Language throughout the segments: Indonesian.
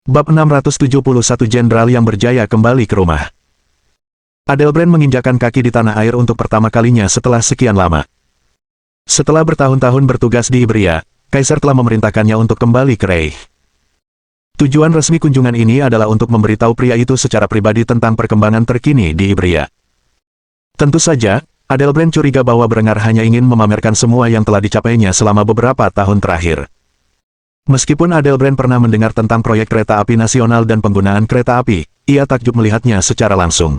Bab 671 Jenderal yang berjaya kembali ke rumah. Adelbrand menginjakkan kaki di tanah air untuk pertama kalinya setelah sekian lama. Setelah bertahun-tahun bertugas di Ibria, Kaisar telah memerintahkannya untuk kembali ke Reich. Tujuan resmi kunjungan ini adalah untuk memberitahu pria itu secara pribadi tentang perkembangan terkini di Ibria. Tentu saja, Adelbrand curiga bahwa Berengar hanya ingin memamerkan semua yang telah dicapainya selama beberapa tahun terakhir. Meskipun Adelbrand pernah mendengar tentang proyek kereta api nasional dan penggunaan kereta api, ia takjub melihatnya secara langsung.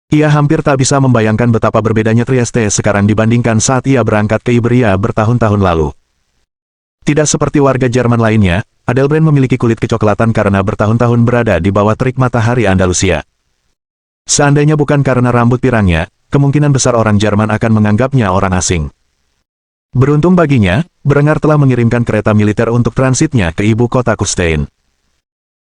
Ia hampir tak bisa membayangkan betapa berbedanya Trieste sekarang dibandingkan saat ia berangkat ke Ibria bertahun-tahun lalu. Tidak seperti warga Jerman lainnya, Adelbrand memiliki kulit kecoklatan karena bertahun-tahun berada di bawah terik matahari Andalusia. Seandainya bukan karena rambut pirangnya, kemungkinan besar orang Jerman akan menganggapnya orang asing. Beruntung baginya, Berengar telah mengirimkan kereta militer untuk transitnya ke ibu kota Kufstein.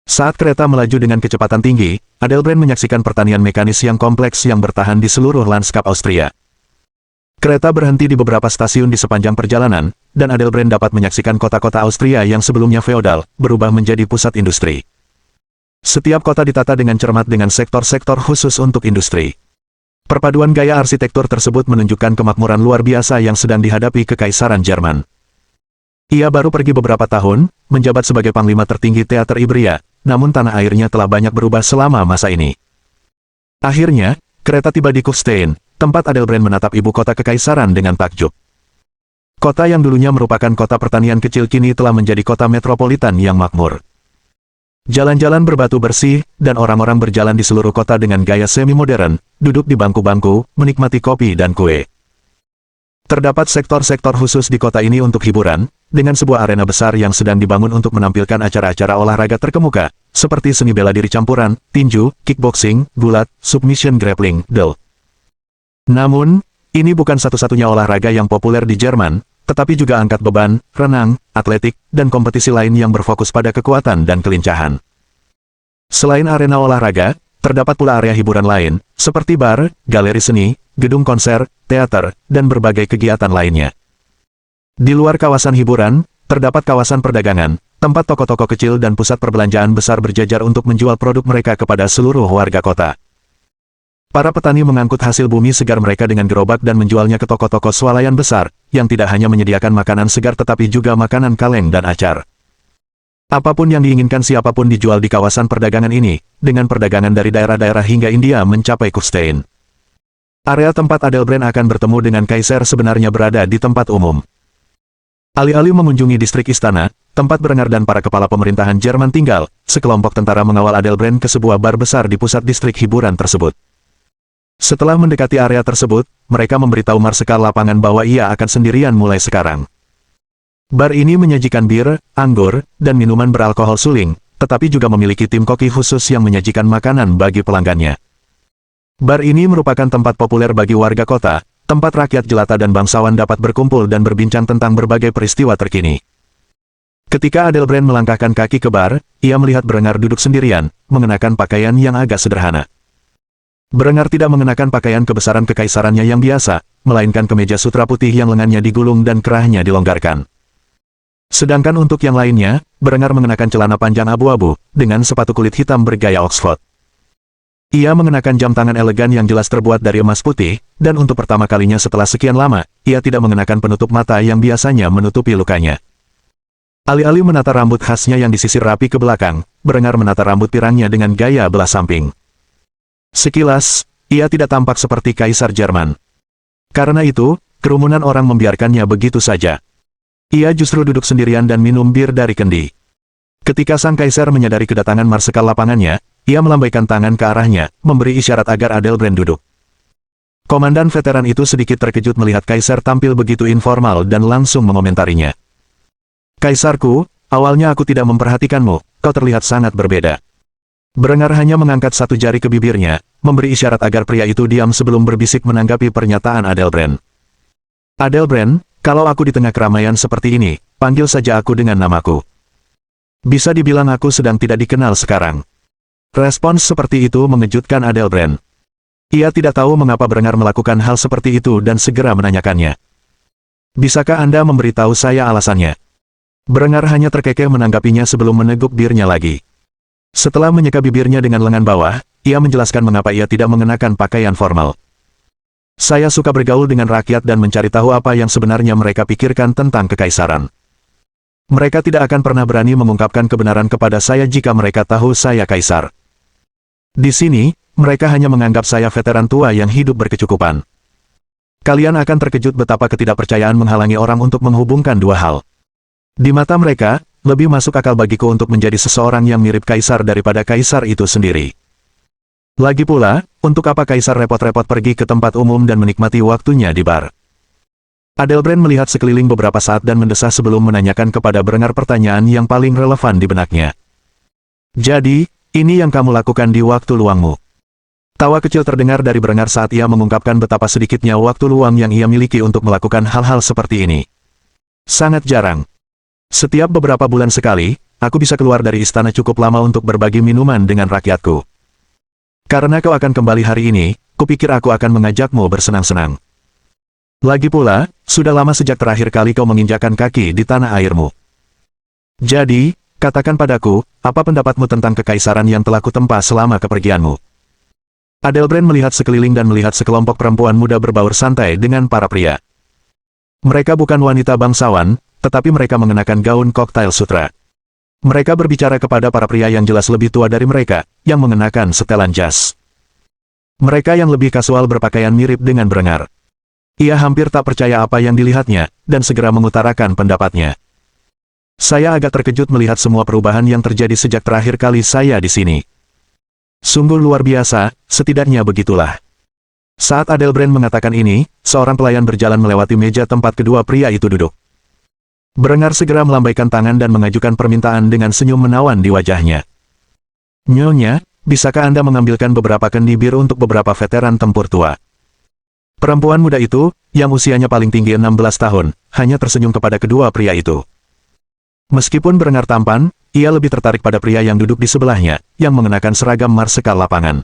Saat kereta melaju dengan kecepatan tinggi, Adelbrand menyaksikan pertanian mekanis yang kompleks yang bertahan di seluruh lanskap Austria. Kereta berhenti di beberapa stasiun di sepanjang perjalanan, dan Adelbrand dapat menyaksikan kota-kota Austria yang sebelumnya feodal, berubah menjadi pusat industri. Setiap kota ditata dengan cermat dengan sektor-sektor khusus untuk industri. Perpaduan gaya arsitektur tersebut menunjukkan kemakmuran luar biasa yang sedang dihadapi Kekaisaran Jerman. Ia baru pergi beberapa tahun, menjabat sebagai panglima tertinggi teater Ibria, namun tanah airnya telah banyak berubah selama masa ini. Akhirnya, kereta tiba di Kufstein, tempat Adelbrand menatap ibu kota Kekaisaran dengan takjub. Kota yang dulunya merupakan kota pertanian kecil kini telah menjadi kota metropolitan yang makmur. Jalan-jalan berbatu bersih, dan orang-orang berjalan di seluruh kota dengan gaya semi-modern, duduk di bangku-bangku, menikmati kopi dan kue. Terdapat sektor-sektor khusus di kota ini untuk hiburan, dengan sebuah arena besar yang sedang dibangun untuk menampilkan acara-acara olahraga terkemuka, seperti seni bela diri campuran, tinju, kickboxing, gulat, submission grappling, del. Namun, ini bukan satu-satunya olahraga yang populer di Jerman, tetapi juga angkat beban, renang, atletik, dan kompetisi lain yang berfokus pada kekuatan dan kelincahan. Selain arena olahraga, terdapat pula area hiburan lain, seperti bar, galeri seni, gedung konser, teater, dan berbagai kegiatan lainnya. Di luar kawasan hiburan, terdapat kawasan perdagangan, tempat toko-toko kecil dan pusat perbelanjaan besar berjajar untuk menjual produk mereka kepada seluruh warga kota. Para petani mengangkut hasil bumi segar mereka dengan gerobak dan menjualnya ke toko-toko swalayan besar, yang tidak hanya menyediakan makanan segar tetapi juga makanan kaleng dan acar. Apapun yang diinginkan siapapun dijual di kawasan perdagangan ini, dengan perdagangan dari daerah-daerah hingga India mencapai Kufstein. Area tempat Adelbrand akan bertemu dengan Kaisar sebenarnya berada di tempat umum. Alih-alih mengunjungi distrik istana, tempat Berengar dan para kepala pemerintahan Jerman tinggal, sekelompok tentara mengawal Adelbrand ke sebuah bar besar di pusat distrik hiburan tersebut. Setelah mendekati area tersebut, mereka memberitahu marsekal lapangan bahwa ia akan sendirian mulai sekarang. Bar ini menyajikan bir, anggur, dan minuman beralkohol suling, tetapi juga memiliki tim koki khusus yang menyajikan makanan bagi pelanggannya. Bar ini merupakan tempat populer bagi warga kota, tempat rakyat jelata dan bangsawan dapat berkumpul dan berbincang tentang berbagai peristiwa terkini. Ketika Adelbrand melangkahkan kaki ke bar, ia melihat Berengar duduk sendirian, mengenakan pakaian yang agak sederhana. Berengar tidak mengenakan pakaian kebesaran kekaisarannya yang biasa, melainkan kemeja sutra putih yang lengannya digulung dan kerahnya dilonggarkan. Sedangkan untuk yang lainnya, Berengar mengenakan celana panjang abu-abu, dengan sepatu kulit hitam bergaya Oxford. Ia mengenakan jam tangan elegan yang jelas terbuat dari emas putih, dan untuk pertama kalinya setelah sekian lama, ia tidak mengenakan penutup mata yang biasanya menutupi lukanya. Alih-alih menata rambut khasnya yang disisir rapi ke belakang, Berengar menata rambut pirangnya dengan gaya belah samping. Sekilas, ia tidak tampak seperti Kaisar Jerman. Karena itu, kerumunan orang membiarkannya begitu saja. Ia justru duduk sendirian dan minum bir dari kendi. Ketika sang Kaisar menyadari kedatangan marsekal lapangannya, ia melambaikan tangan ke arahnya, memberi isyarat agar Adelbrand duduk. Komandan veteran itu sedikit terkejut melihat Kaisar tampil begitu informal dan langsung mengomentarinya. "Kaisarku, awalnya aku tidak memperhatikanmu, kau terlihat sangat berbeda." Berengar hanya mengangkat satu jari ke bibirnya, memberi isyarat agar pria itu diam sebelum berbisik menanggapi pernyataan Adelbrand. "Adelbrand, kalau aku di tengah keramaian seperti ini, panggil saja aku dengan namaku. Bisa dibilang aku sedang tidak dikenal sekarang." Respons seperti itu mengejutkan Adelbrand. Ia tidak tahu mengapa Berengar melakukan hal seperti itu dan segera menanyakannya. "Bisakah Anda memberitahu saya alasannya?" Berengar hanya terkekeh menanggapinya sebelum meneguk birnya lagi. Setelah menyeka bibirnya dengan lengan bawah, ia menjelaskan mengapa ia tidak mengenakan pakaian formal. Saya suka bergaul dengan rakyat dan mencari tahu apa yang sebenarnya mereka pikirkan tentang kekaisaran. Mereka tidak akan pernah berani mengungkapkan kebenaran kepada saya jika mereka tahu saya kaisar. Di sini, mereka hanya menganggap saya veteran tua yang hidup berkecukupan. Kalian akan terkejut betapa ketidakpercayaan menghalangi orang untuk menghubungkan dua hal. Di mata mereka, lebih masuk akal bagiku untuk menjadi seseorang yang mirip kaisar daripada kaisar itu sendiri. Lagi pula, untuk apa kaisar repot-repot pergi ke tempat umum dan menikmati waktunya di bar? Adelbrand melihat sekeliling beberapa saat dan mendesah sebelum menanyakan kepada Berengar pertanyaan yang paling relevan di benaknya. Jadi, ini yang kamu lakukan di waktu luangmu. Tawa kecil terdengar dari Berengar saat ia mengungkapkan betapa sedikitnya waktu luang yang ia miliki untuk melakukan hal-hal seperti ini. Sangat jarang. Setiap beberapa bulan sekali, aku bisa keluar dari istana cukup lama untuk berbagi minuman dengan rakyatku. Karena kau akan kembali hari ini, kupikir aku akan mengajakmu bersenang-senang. Lagi pula, sudah lama sejak terakhir kali kau menginjakkan kaki di tanah airmu. Jadi, katakan padaku, apa pendapatmu tentang kekaisaran yang telah kutempa selama kepergianmu? Adelbrand melihat sekeliling dan melihat sekelompok perempuan muda berbaur santai dengan para pria. Mereka bukan wanita bangsawan, tetapi mereka mengenakan gaun koktail sutra. Mereka berbicara kepada para pria yang jelas lebih tua dari mereka, yang mengenakan setelan jas. Mereka yang lebih kasual berpakaian mirip dengan Berengar. Ia hampir tak percaya apa yang dilihatnya, dan segera mengutarakan pendapatnya. Saya agak terkejut melihat semua perubahan yang terjadi sejak terakhir kali saya di sini. Sungguh luar biasa, setidaknya begitulah. Saat Adelbrand mengatakan ini, seorang pelayan berjalan melewati meja tempat kedua pria itu duduk. Berengar segera melambaikan tangan dan mengajukan permintaan dengan senyum menawan di wajahnya. Nyonya, bisakah Anda mengambilkan beberapa kendi bir untuk beberapa veteran tempur tua? Perempuan muda itu, yang usianya paling tinggi 16 tahun, hanya tersenyum kepada kedua pria itu. Meskipun Berengar tampan, ia lebih tertarik pada pria yang duduk di sebelahnya, yang mengenakan seragam marsekal lapangan.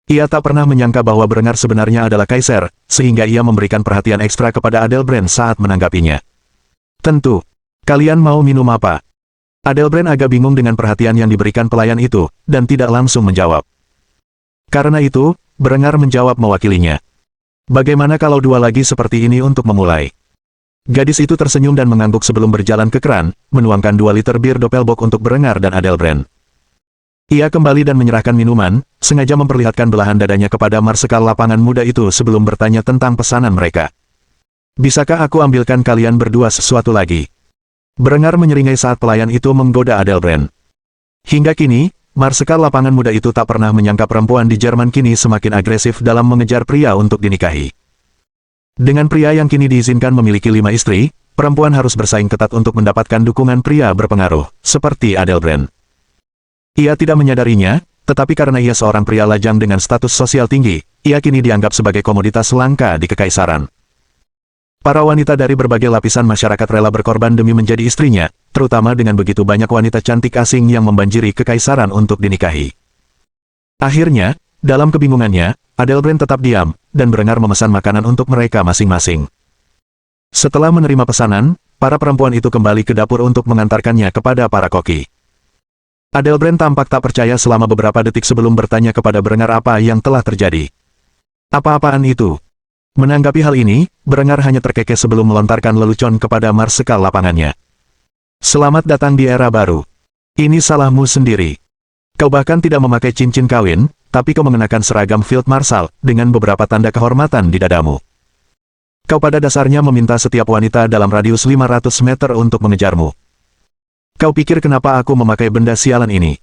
Ia tak pernah menyangka bahwa Berengar sebenarnya adalah kaisar, sehingga ia memberikan perhatian ekstra kepada Adelbrand saat menanggapinya. Tentu. Kalian mau minum apa? Adelbrand agak bingung dengan perhatian yang diberikan pelayan itu, dan tidak langsung menjawab. Karena itu, Berengar menjawab mewakilinya. Bagaimana kalau dua lagi seperti ini untuk memulai? Gadis itu tersenyum dan mengangguk sebelum berjalan ke keran, menuangkan 2 liter bir Doppelbock untuk Berengar dan Adelbrand. Ia kembali dan menyerahkan minuman, sengaja memperlihatkan belahan dadanya kepada marsekal lapangan muda itu sebelum bertanya tentang pesanan mereka. Bisakah aku ambilkan kalian berdua sesuatu lagi? Berengar menyeringai saat pelayan itu menggoda Adelbrand. Hingga kini, marsekal lapangan muda itu tak pernah menyangka perempuan di Jerman kini semakin agresif dalam mengejar pria untuk dinikahi. Dengan pria yang kini diizinkan memiliki 5 istri, perempuan harus bersaing ketat untuk mendapatkan dukungan pria berpengaruh, seperti Adelbrand. Ia tidak menyadarinya, tetapi karena ia seorang pria lajang dengan status sosial tinggi, ia kini dianggap sebagai komoditas langka di kekaisaran. Para wanita dari berbagai lapisan masyarakat rela berkorban demi menjadi istrinya, terutama dengan begitu banyak wanita cantik asing yang membanjiri kekaisaran untuk dinikahi. Akhirnya, dalam kebingungannya, Adelbrand tetap diam, dan Berengar memesan makanan untuk mereka masing-masing. Setelah menerima pesanan, para perempuan itu kembali ke dapur untuk mengantarkannya kepada para koki. Adelbrand tampak tak percaya selama beberapa detik sebelum bertanya kepada Berengar apa yang telah terjadi. Apa-apaan itu? Menanggapi hal ini, Berengar hanya terkekeh sebelum melontarkan lelucon kepada marsekal lapangannya. Selamat datang di era baru. Ini salahmu sendiri. Kau bahkan tidak memakai cincin kawin, tapi kau mengenakan seragam Field Marshal, dengan beberapa tanda kehormatan di dadamu. Kau pada dasarnya meminta setiap wanita dalam radius 500 meter untuk mengejarmu. Kau pikir kenapa aku memakai benda sialan ini?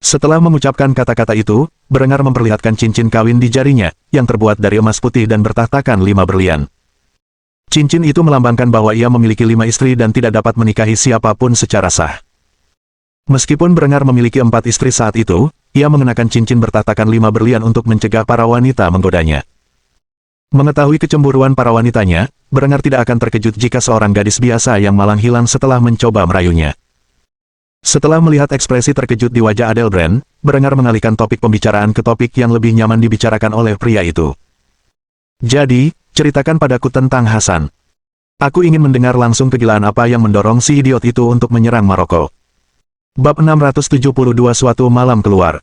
Setelah mengucapkan kata-kata itu, Berengar memperlihatkan cincin kawin di jarinya, yang terbuat dari emas putih dan bertahtakan 5 berlian. Cincin itu melambangkan bahwa ia memiliki 5 istri dan tidak dapat menikahi siapapun secara sah. Meskipun Berengar memiliki 4 istri saat itu, ia mengenakan cincin bertahtakan 5 berlian untuk mencegah para wanita menggodanya. Mengetahui kecemburuan para wanitanya, Berengar tidak akan terkejut jika seorang gadis biasa yang malang hilang setelah mencoba merayunya. Setelah melihat ekspresi terkejut di wajah Adelbrand, Berengar mengalihkan topik pembicaraan ke topik yang lebih nyaman dibicarakan oleh pria itu. Jadi, ceritakan padaku tentang Hasan. Aku ingin mendengar langsung kegilaan apa yang mendorong si idiot itu untuk menyerang Maroko. Bab 672 Suatu malam keluar.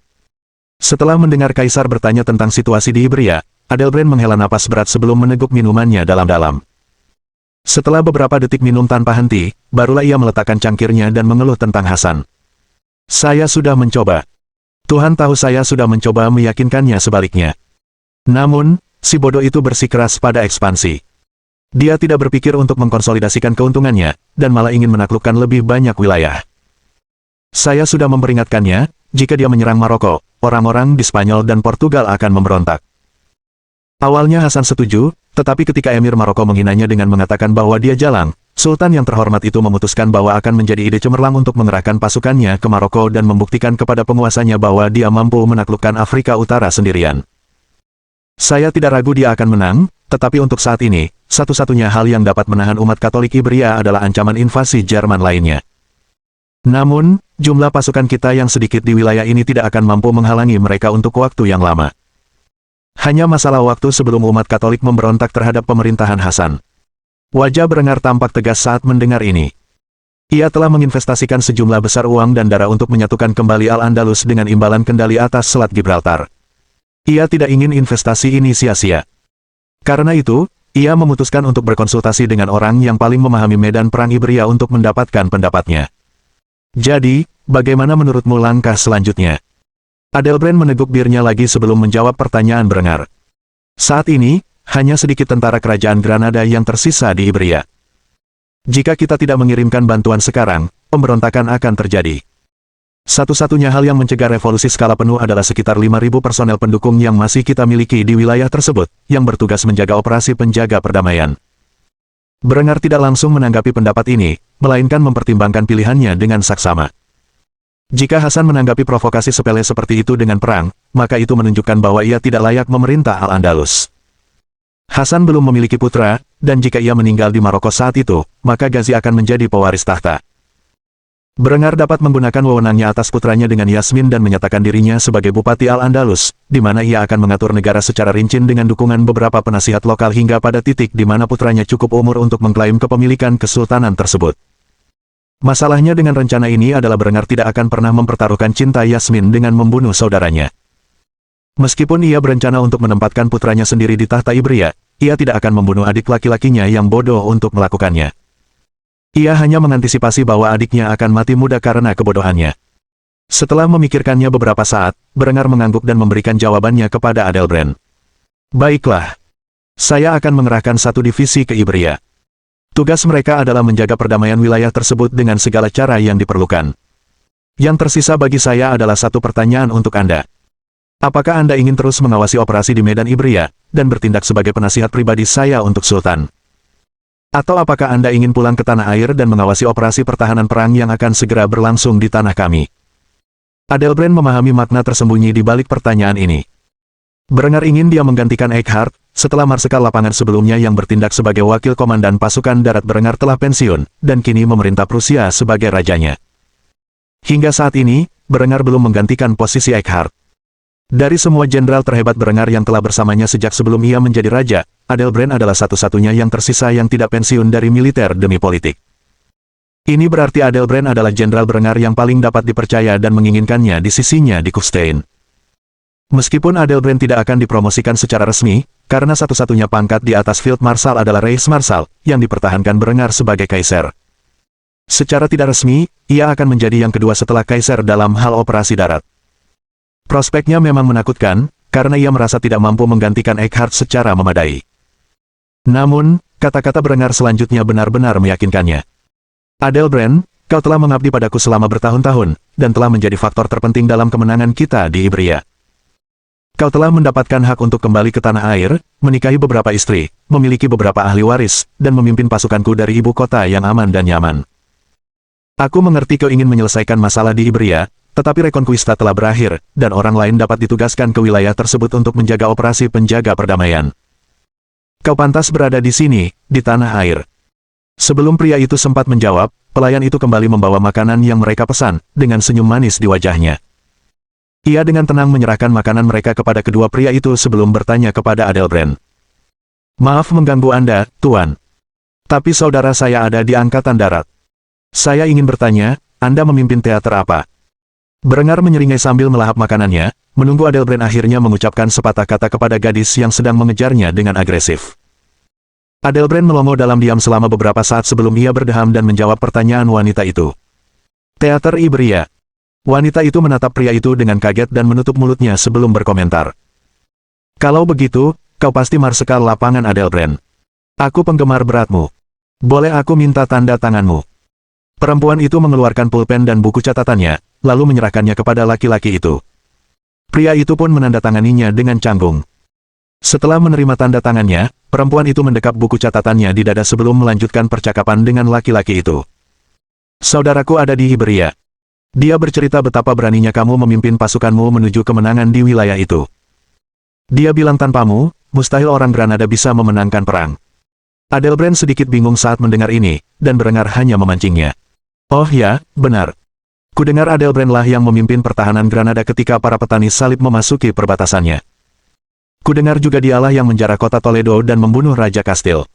Setelah mendengar Kaisar bertanya tentang situasi di Ibria, Adelbrand menghela napas berat sebelum meneguk minumannya dalam-dalam. Setelah beberapa detik minum tanpa henti, barulah ia meletakkan cangkirnya dan mengeluh tentang Hasan. Saya sudah mencoba. Tuhan tahu saya sudah mencoba meyakinkannya sebaliknya. Namun, si bodoh itu bersikeras pada ekspansi. Dia tidak berpikir untuk mengkonsolidasikan keuntungannya, dan malah ingin menaklukkan lebih banyak wilayah. Saya sudah memperingatkannya, jika dia menyerang Maroko, orang-orang di Spanyol dan Portugal akan memberontak. Awalnya Hasan setuju, tetapi ketika Emir Maroko menghinanya dengan mengatakan bahwa dia jalang, Sultan yang terhormat itu memutuskan bahwa akan menjadi ide cemerlang untuk mengerahkan pasukannya ke Maroko dan membuktikan kepada penguasanya bahwa dia mampu menaklukkan Afrika Utara sendirian. Saya tidak ragu dia akan menang, tetapi untuk saat ini, satu-satunya hal yang dapat menahan umat Katolik Ibria adalah ancaman invasi Jerman lainnya. Namun, jumlah pasukan kita yang sedikit di wilayah ini tidak akan mampu menghalangi mereka untuk waktu yang lama. Hanya masalah waktu sebelum umat Katolik memberontak terhadap pemerintahan Hasan. Wajah Berengar tampak tegas saat mendengar ini. Ia telah menginvestasikan sejumlah besar uang dan darah untuk menyatukan kembali Al-Andalus dengan imbalan kendali atas Selat Gibraltar. Ia tidak ingin investasi ini sia-sia. Karena itu, ia memutuskan untuk berkonsultasi dengan orang yang paling memahami medan perang Ibria untuk mendapatkan pendapatnya. Jadi, bagaimana menurutmu langkah selanjutnya? Adelbrand meneguk birnya lagi sebelum menjawab pertanyaan Berengar. Saat ini, hanya sedikit tentara kerajaan Granada yang tersisa di Ibria. Jika kita tidak mengirimkan bantuan sekarang, pemberontakan akan terjadi. Satu-satunya hal yang mencegah revolusi skala penuh adalah sekitar 5.000 personel pendukung yang masih kita miliki di wilayah tersebut, yang bertugas menjaga operasi penjaga perdamaian. Berengar tidak langsung menanggapi pendapat ini, melainkan mempertimbangkan pilihannya dengan saksama. Jika Hasan menanggapi provokasi sepele seperti itu dengan perang, maka itu menunjukkan bahwa ia tidak layak memerintah Al-Andalus. Hasan belum memiliki putra, dan jika ia meninggal di Maroko saat itu, maka Ghazi akan menjadi pewaris tahta. Berengar dapat menggunakan wewenangnya atas putranya dengan Yasmin dan menyatakan dirinya sebagai Bupati Al-Andalus, di mana ia akan mengatur negara secara rinci dengan dukungan beberapa penasihat lokal hingga pada titik di mana putranya cukup umur untuk mengklaim kepemilikan kesultanan tersebut. Masalahnya dengan rencana ini adalah Berengar tidak akan pernah mempertaruhkan cinta Yasmin dengan membunuh saudaranya. Meskipun ia berencana untuk menempatkan putranya sendiri di tahta Ibria, ia tidak akan membunuh adik laki-lakinya yang bodoh untuk melakukannya. Ia hanya mengantisipasi bahwa adiknya akan mati muda karena kebodohannya. Setelah memikirkannya beberapa saat, Berengar mengangguk dan memberikan jawabannya kepada Adelbrand. Baiklah. Saya akan mengerahkan satu divisi ke Ibria. Tugas mereka adalah menjaga perdamaian wilayah tersebut dengan segala cara yang diperlukan. Yang tersisa bagi saya adalah satu pertanyaan untuk Anda. Apakah Anda ingin terus mengawasi operasi di Medan Ibria, dan bertindak sebagai penasihat pribadi saya untuk Sultan? Atau apakah Anda ingin pulang ke tanah air dan mengawasi operasi pertahanan perang yang akan segera berlangsung di tanah kami? Adelbrand memahami makna tersembunyi di balik pertanyaan ini. Berengar ingin dia menggantikan Eckhart, setelah marsekal lapangan sebelumnya yang bertindak sebagai wakil komandan pasukan darat Berengar telah pensiun, dan kini memerintah Prusia sebagai rajanya. Hingga saat ini, Berengar belum menggantikan posisi Eckhart. Dari semua jenderal terhebat Berengar yang telah bersamanya sejak sebelum ia menjadi raja, Adelbrand adalah satu-satunya yang tersisa yang tidak pensiun dari militer demi politik. Ini berarti Adelbrand adalah jenderal Berengar yang paling dapat dipercaya dan menginginkannya di sisinya di Kufstein. Meskipun Adelbrand tidak akan dipromosikan secara resmi, karena satu-satunya pangkat di atas Field Marshal adalah Reichsmarschall, yang dipertahankan Berengar sebagai Kaisar. Secara tidak resmi, ia akan menjadi yang kedua setelah Kaisar dalam hal operasi darat. Prospeknya memang menakutkan, karena ia merasa tidak mampu menggantikan Eckhart secara memadai. Namun, kata-kata Berengar selanjutnya benar-benar meyakinkannya. Adelbrand, kau telah mengabdi padaku selama bertahun-tahun, dan telah menjadi faktor terpenting dalam kemenangan kita di Ibria. Kau telah mendapatkan hak untuk kembali ke tanah air, menikahi beberapa istri, memiliki beberapa ahli waris, dan memimpin pasukanku dari ibu kota yang aman dan nyaman. Aku mengerti kau ingin menyelesaikan masalah di Ibria, tetapi Reconquista telah berakhir, dan orang lain dapat ditugaskan ke wilayah tersebut untuk menjaga operasi penjaga perdamaian. Kau pantas berada di sini, di tanah air. Sebelum pria itu sempat menjawab, pelayan itu kembali membawa makanan yang mereka pesan, dengan senyum manis di wajahnya. Ia dengan tenang menyerahkan makanan mereka kepada kedua pria itu sebelum bertanya kepada Adelbrand. Maaf mengganggu Anda, Tuan. Tapi saudara saya ada di Angkatan Darat. Saya ingin bertanya, Anda memimpin teater apa? Berengar menyeringai sambil melahap makanannya, menunggu Adelbrand akhirnya mengucapkan sepatah kata kepada gadis yang sedang mengejarnya dengan agresif. Adelbrand melongo dalam diam selama beberapa saat sebelum ia berdeham dan menjawab pertanyaan wanita itu. Teater Iberia. Wanita itu menatap pria itu dengan kaget dan menutup mulutnya sebelum berkomentar. Kalau begitu, kau pasti marsekal lapangan Adelbrand. Aku penggemar beratmu. Boleh aku minta tanda tanganmu? Perempuan itu mengeluarkan pulpen dan buku catatannya, lalu menyerahkannya kepada laki-laki itu. Pria itu pun menandatanganinya dengan canggung. Setelah menerima tanda tangannya, perempuan itu mendekap buku catatannya di dada sebelum melanjutkan percakapan dengan laki-laki itu. Saudaraku ada di Iberia. Dia bercerita betapa beraninya kamu memimpin pasukanmu menuju kemenangan di wilayah itu. Dia bilang tanpamu, mustahil orang Granada bisa memenangkan perang. Adelbrand sedikit bingung saat mendengar ini, dan Berengar hanya memancingnya. Oh ya, benar. Kudengar Adelbrand lah yang memimpin pertahanan Granada ketika para petani salib memasuki perbatasannya. Kudengar juga dialah yang menjarah kota Toledo dan membunuh Raja Kastil.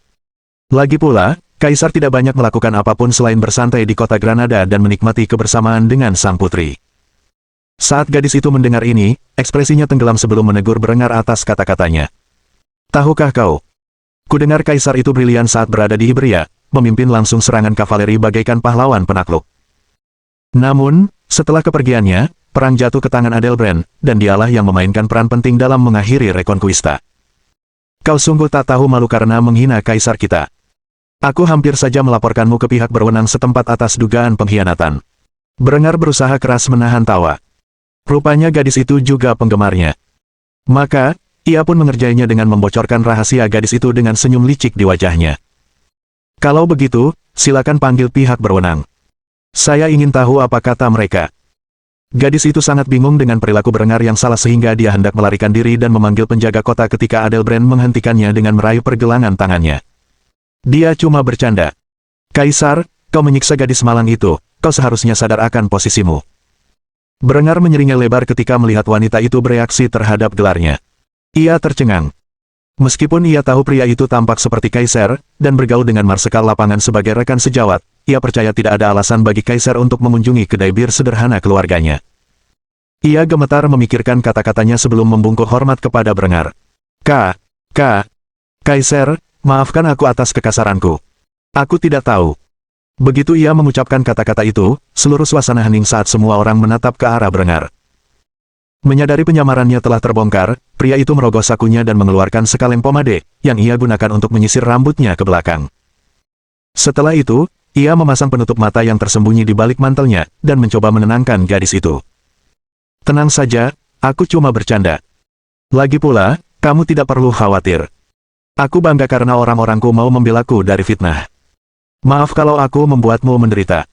Lagi pula, Kaisar tidak banyak melakukan apapun selain bersantai di kota Granada dan menikmati kebersamaan dengan sang putri. Saat gadis itu mendengar ini, ekspresinya tenggelam sebelum menegur Berengar atas kata-katanya. Tahukah kau? Kudengar Kaisar itu brilian saat berada di Iberia, memimpin langsung serangan kavaleri bagaikan pahlawan penakluk. Namun, setelah kepergiannya, perang jatuh ke tangan Adelbrand, dan dialah yang memainkan peran penting dalam mengakhiri Reconquista. Kau sungguh tak tahu malu karena menghina Kaisar kita. Aku hampir saja melaporkanmu ke pihak berwenang setempat atas dugaan pengkhianatan. Berengar berusaha keras menahan tawa. Rupanya gadis itu juga penggemarnya. Maka, ia pun mengerjainya dengan membocorkan rahasia gadis itu dengan senyum licik di wajahnya. Kalau begitu, silakan panggil pihak berwenang. Saya ingin tahu apa kata mereka. Gadis itu sangat bingung dengan perilaku Berengar yang salah sehingga dia hendak melarikan diri dan memanggil penjaga kota ketika Adelbrand menghentikannya dengan meraih pergelangan tangannya. Dia cuma bercanda. Kaisar, kau menyiksa gadis malang itu, kau seharusnya sadar akan posisimu. Berengar menyeringai lebar ketika melihat wanita itu bereaksi terhadap gelarnya. Ia tercengang. Meskipun ia tahu pria itu tampak seperti Kaisar, dan bergaul dengan marsekal lapangan sebagai rekan sejawat, ia percaya tidak ada alasan bagi Kaisar untuk mengunjungi kedai bir sederhana keluarganya. Ia gemetar memikirkan kata-katanya sebelum membungkuk hormat kepada Berengar. Kaisar, maafkan aku atas kekasaranku. Aku tidak tahu. Begitu ia mengucapkan kata-kata itu, seluruh suasana hening saat semua orang menatap ke arah Berengar. Menyadari penyamarannya telah terbongkar, pria itu merogoh sakunya dan mengeluarkan sekaleng pomade, yang ia gunakan untuk menyisir rambutnya ke belakang. Setelah itu, ia memasang penutup mata yang tersembunyi di balik mantelnya, dan mencoba menenangkan gadis itu. Tenang saja, aku cuma bercanda. Lagi pula, kamu tidak perlu khawatir. Aku bangga karena orang-orangku mau membelaku dari fitnah. Maaf kalau aku membuatmu menderita.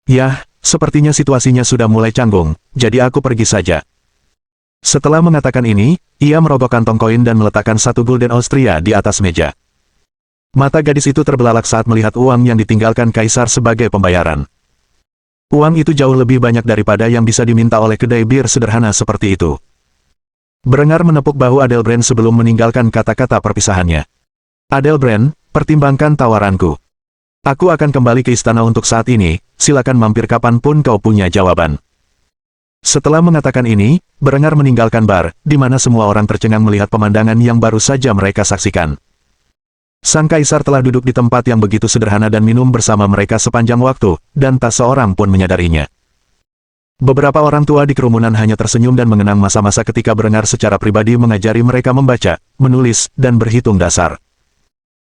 Yah, sepertinya situasinya sudah mulai canggung, jadi aku pergi saja. Setelah mengatakan ini, ia merogoh kantong koin dan meletakkan 1 gulden Austria di atas meja. Mata gadis itu terbelalak saat melihat uang yang ditinggalkan Kaisar sebagai pembayaran. Uang itu jauh lebih banyak daripada yang bisa diminta oleh kedai bir sederhana seperti itu. Berengar menepuk bahu Adelbrand sebelum meninggalkan kata-kata perpisahannya. Adelbrand, pertimbangkan tawaranku. Aku akan kembali ke istana untuk saat ini, silakan mampir kapanpun kau punya jawaban. Setelah mengatakan ini, Berengar meninggalkan bar, di mana semua orang tercengang melihat pemandangan yang baru saja mereka saksikan. Sang Kaisar telah duduk di tempat yang begitu sederhana dan minum bersama mereka sepanjang waktu, dan tak seorang pun menyadarinya. Beberapa orang tua di kerumunan hanya tersenyum dan mengenang masa-masa ketika Berengar secara pribadi mengajari mereka membaca, menulis, dan berhitung dasar.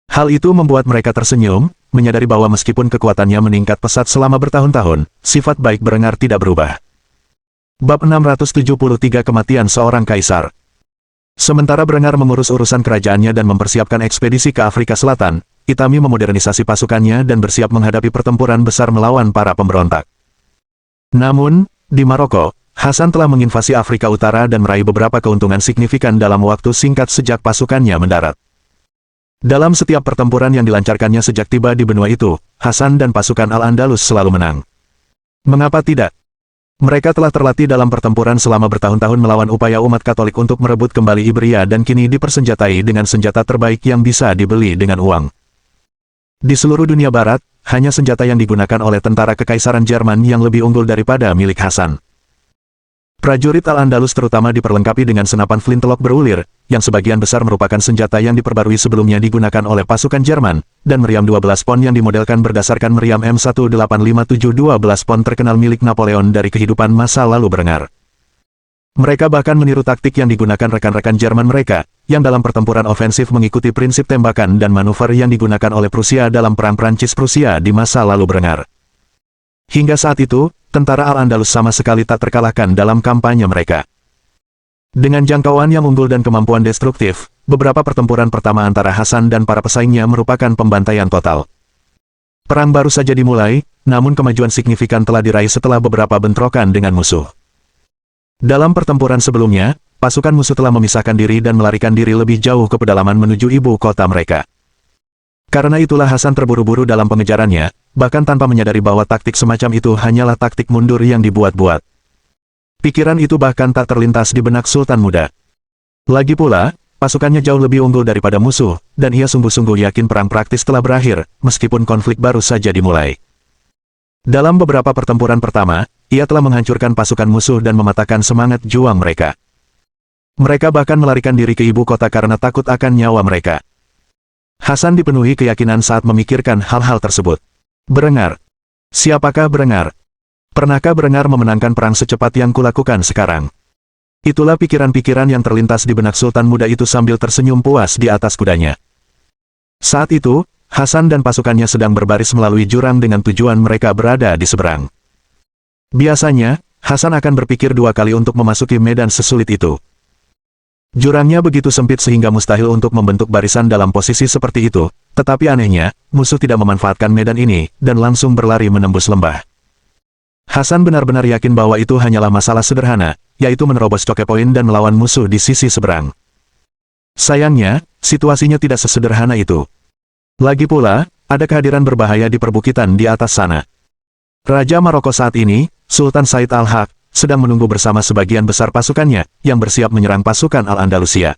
Hal itu membuat mereka tersenyum, menyadari bahwa meskipun kekuatannya meningkat pesat selama bertahun-tahun, sifat baik Berengar tidak berubah. Bab 673 Kematian Seorang Kaisar. Sementara Berengar mengurus urusan kerajaannya dan mempersiapkan ekspedisi ke Afrika Selatan, Itami memodernisasi pasukannya dan bersiap menghadapi pertempuran besar melawan para pemberontak. Namun, di Maroko, Hasan telah menginvasi Afrika Utara dan meraih beberapa keuntungan signifikan dalam waktu singkat sejak pasukannya mendarat. Dalam setiap pertempuran yang dilancarkannya sejak tiba di benua itu, Hasan dan pasukan Al-Andalus selalu menang. Mengapa tidak? Mereka telah terlatih dalam pertempuran selama bertahun-tahun melawan upaya umat Katolik untuk merebut kembali Iberia dan kini dipersenjatai dengan senjata terbaik yang bisa dibeli dengan uang. Di seluruh dunia barat, hanya senjata yang digunakan oleh tentara Kekaisaran Jerman yang lebih unggul daripada milik Hasan. Prajurit Al-Andalus terutama diperlengkapi dengan senapan flintlock berulir, yang sebagian besar merupakan senjata yang diperbarui sebelumnya digunakan oleh pasukan Jerman, dan meriam 12 pon yang dimodelkan berdasarkan meriam M1857 12 pon terkenal milik Napoleon dari kehidupan masa lalu berengar. Mereka bahkan meniru taktik yang digunakan rekan-rekan Jerman mereka, yang dalam pertempuran ofensif mengikuti prinsip tembakan dan manuver yang digunakan oleh Prusia dalam Perang Prancis-Prusia di masa lalu berengar. Hingga saat itu, tentara Al-Andalus sama sekali tak terkalahkan dalam kampanye mereka. Dengan jangkauan yang unggul dan kemampuan destruktif, beberapa pertempuran pertama antara Hasan dan para pesaingnya merupakan pembantaian total. Perang baru saja dimulai, namun kemajuan signifikan telah diraih setelah beberapa bentrokan dengan musuh. Dalam pertempuran sebelumnya, pasukan musuh telah memisahkan diri dan melarikan diri lebih jauh ke pedalaman menuju ibu kota mereka. Karena itulah Hasan terburu-buru dalam pengejarannya, bahkan tanpa menyadari bahwa taktik semacam itu hanyalah taktik mundur yang dibuat-buat. Pikiran itu bahkan tak terlintas di benak Sultan muda. Lagi pula, pasukannya jauh lebih unggul daripada musuh, dan ia sungguh-sungguh yakin perang praktis telah berakhir, meskipun konflik baru saja dimulai. Dalam beberapa pertempuran pertama, ia telah menghancurkan pasukan musuh dan mematahkan semangat juang mereka. Mereka bahkan melarikan diri ke ibu kota karena takut akan nyawa mereka. Hasan dipenuhi keyakinan saat memikirkan hal-hal tersebut. Berengar. Siapakah Berengar? Pernahkah Berengar memenangkan perang secepat yang kulakukan sekarang? Itulah pikiran-pikiran yang terlintas di benak Sultan muda itu sambil tersenyum puas di atas kudanya. Saat itu, Hasan dan pasukannya sedang berbaris melalui jurang dengan tujuan mereka berada di seberang. Biasanya, Hasan akan berpikir dua kali untuk memasuki medan sesulit itu. Jurangnya begitu sempit sehingga mustahil untuk membentuk barisan dalam posisi seperti itu, tetapi anehnya, musuh tidak memanfaatkan medan ini, dan langsung berlari menembus lembah. Hasan benar-benar yakin bahwa itu hanyalah masalah sederhana, yaitu menerobos chokepoint dan melawan musuh di sisi seberang. Sayangnya, situasinya tidak sesederhana itu. Lagi pula, ada kehadiran berbahaya di perbukitan di atas sana. Raja Maroko saat ini, Sultan Said Al-Haq, sedang menunggu bersama sebagian besar pasukannya, yang bersiap menyerang pasukan Al-Andalusia.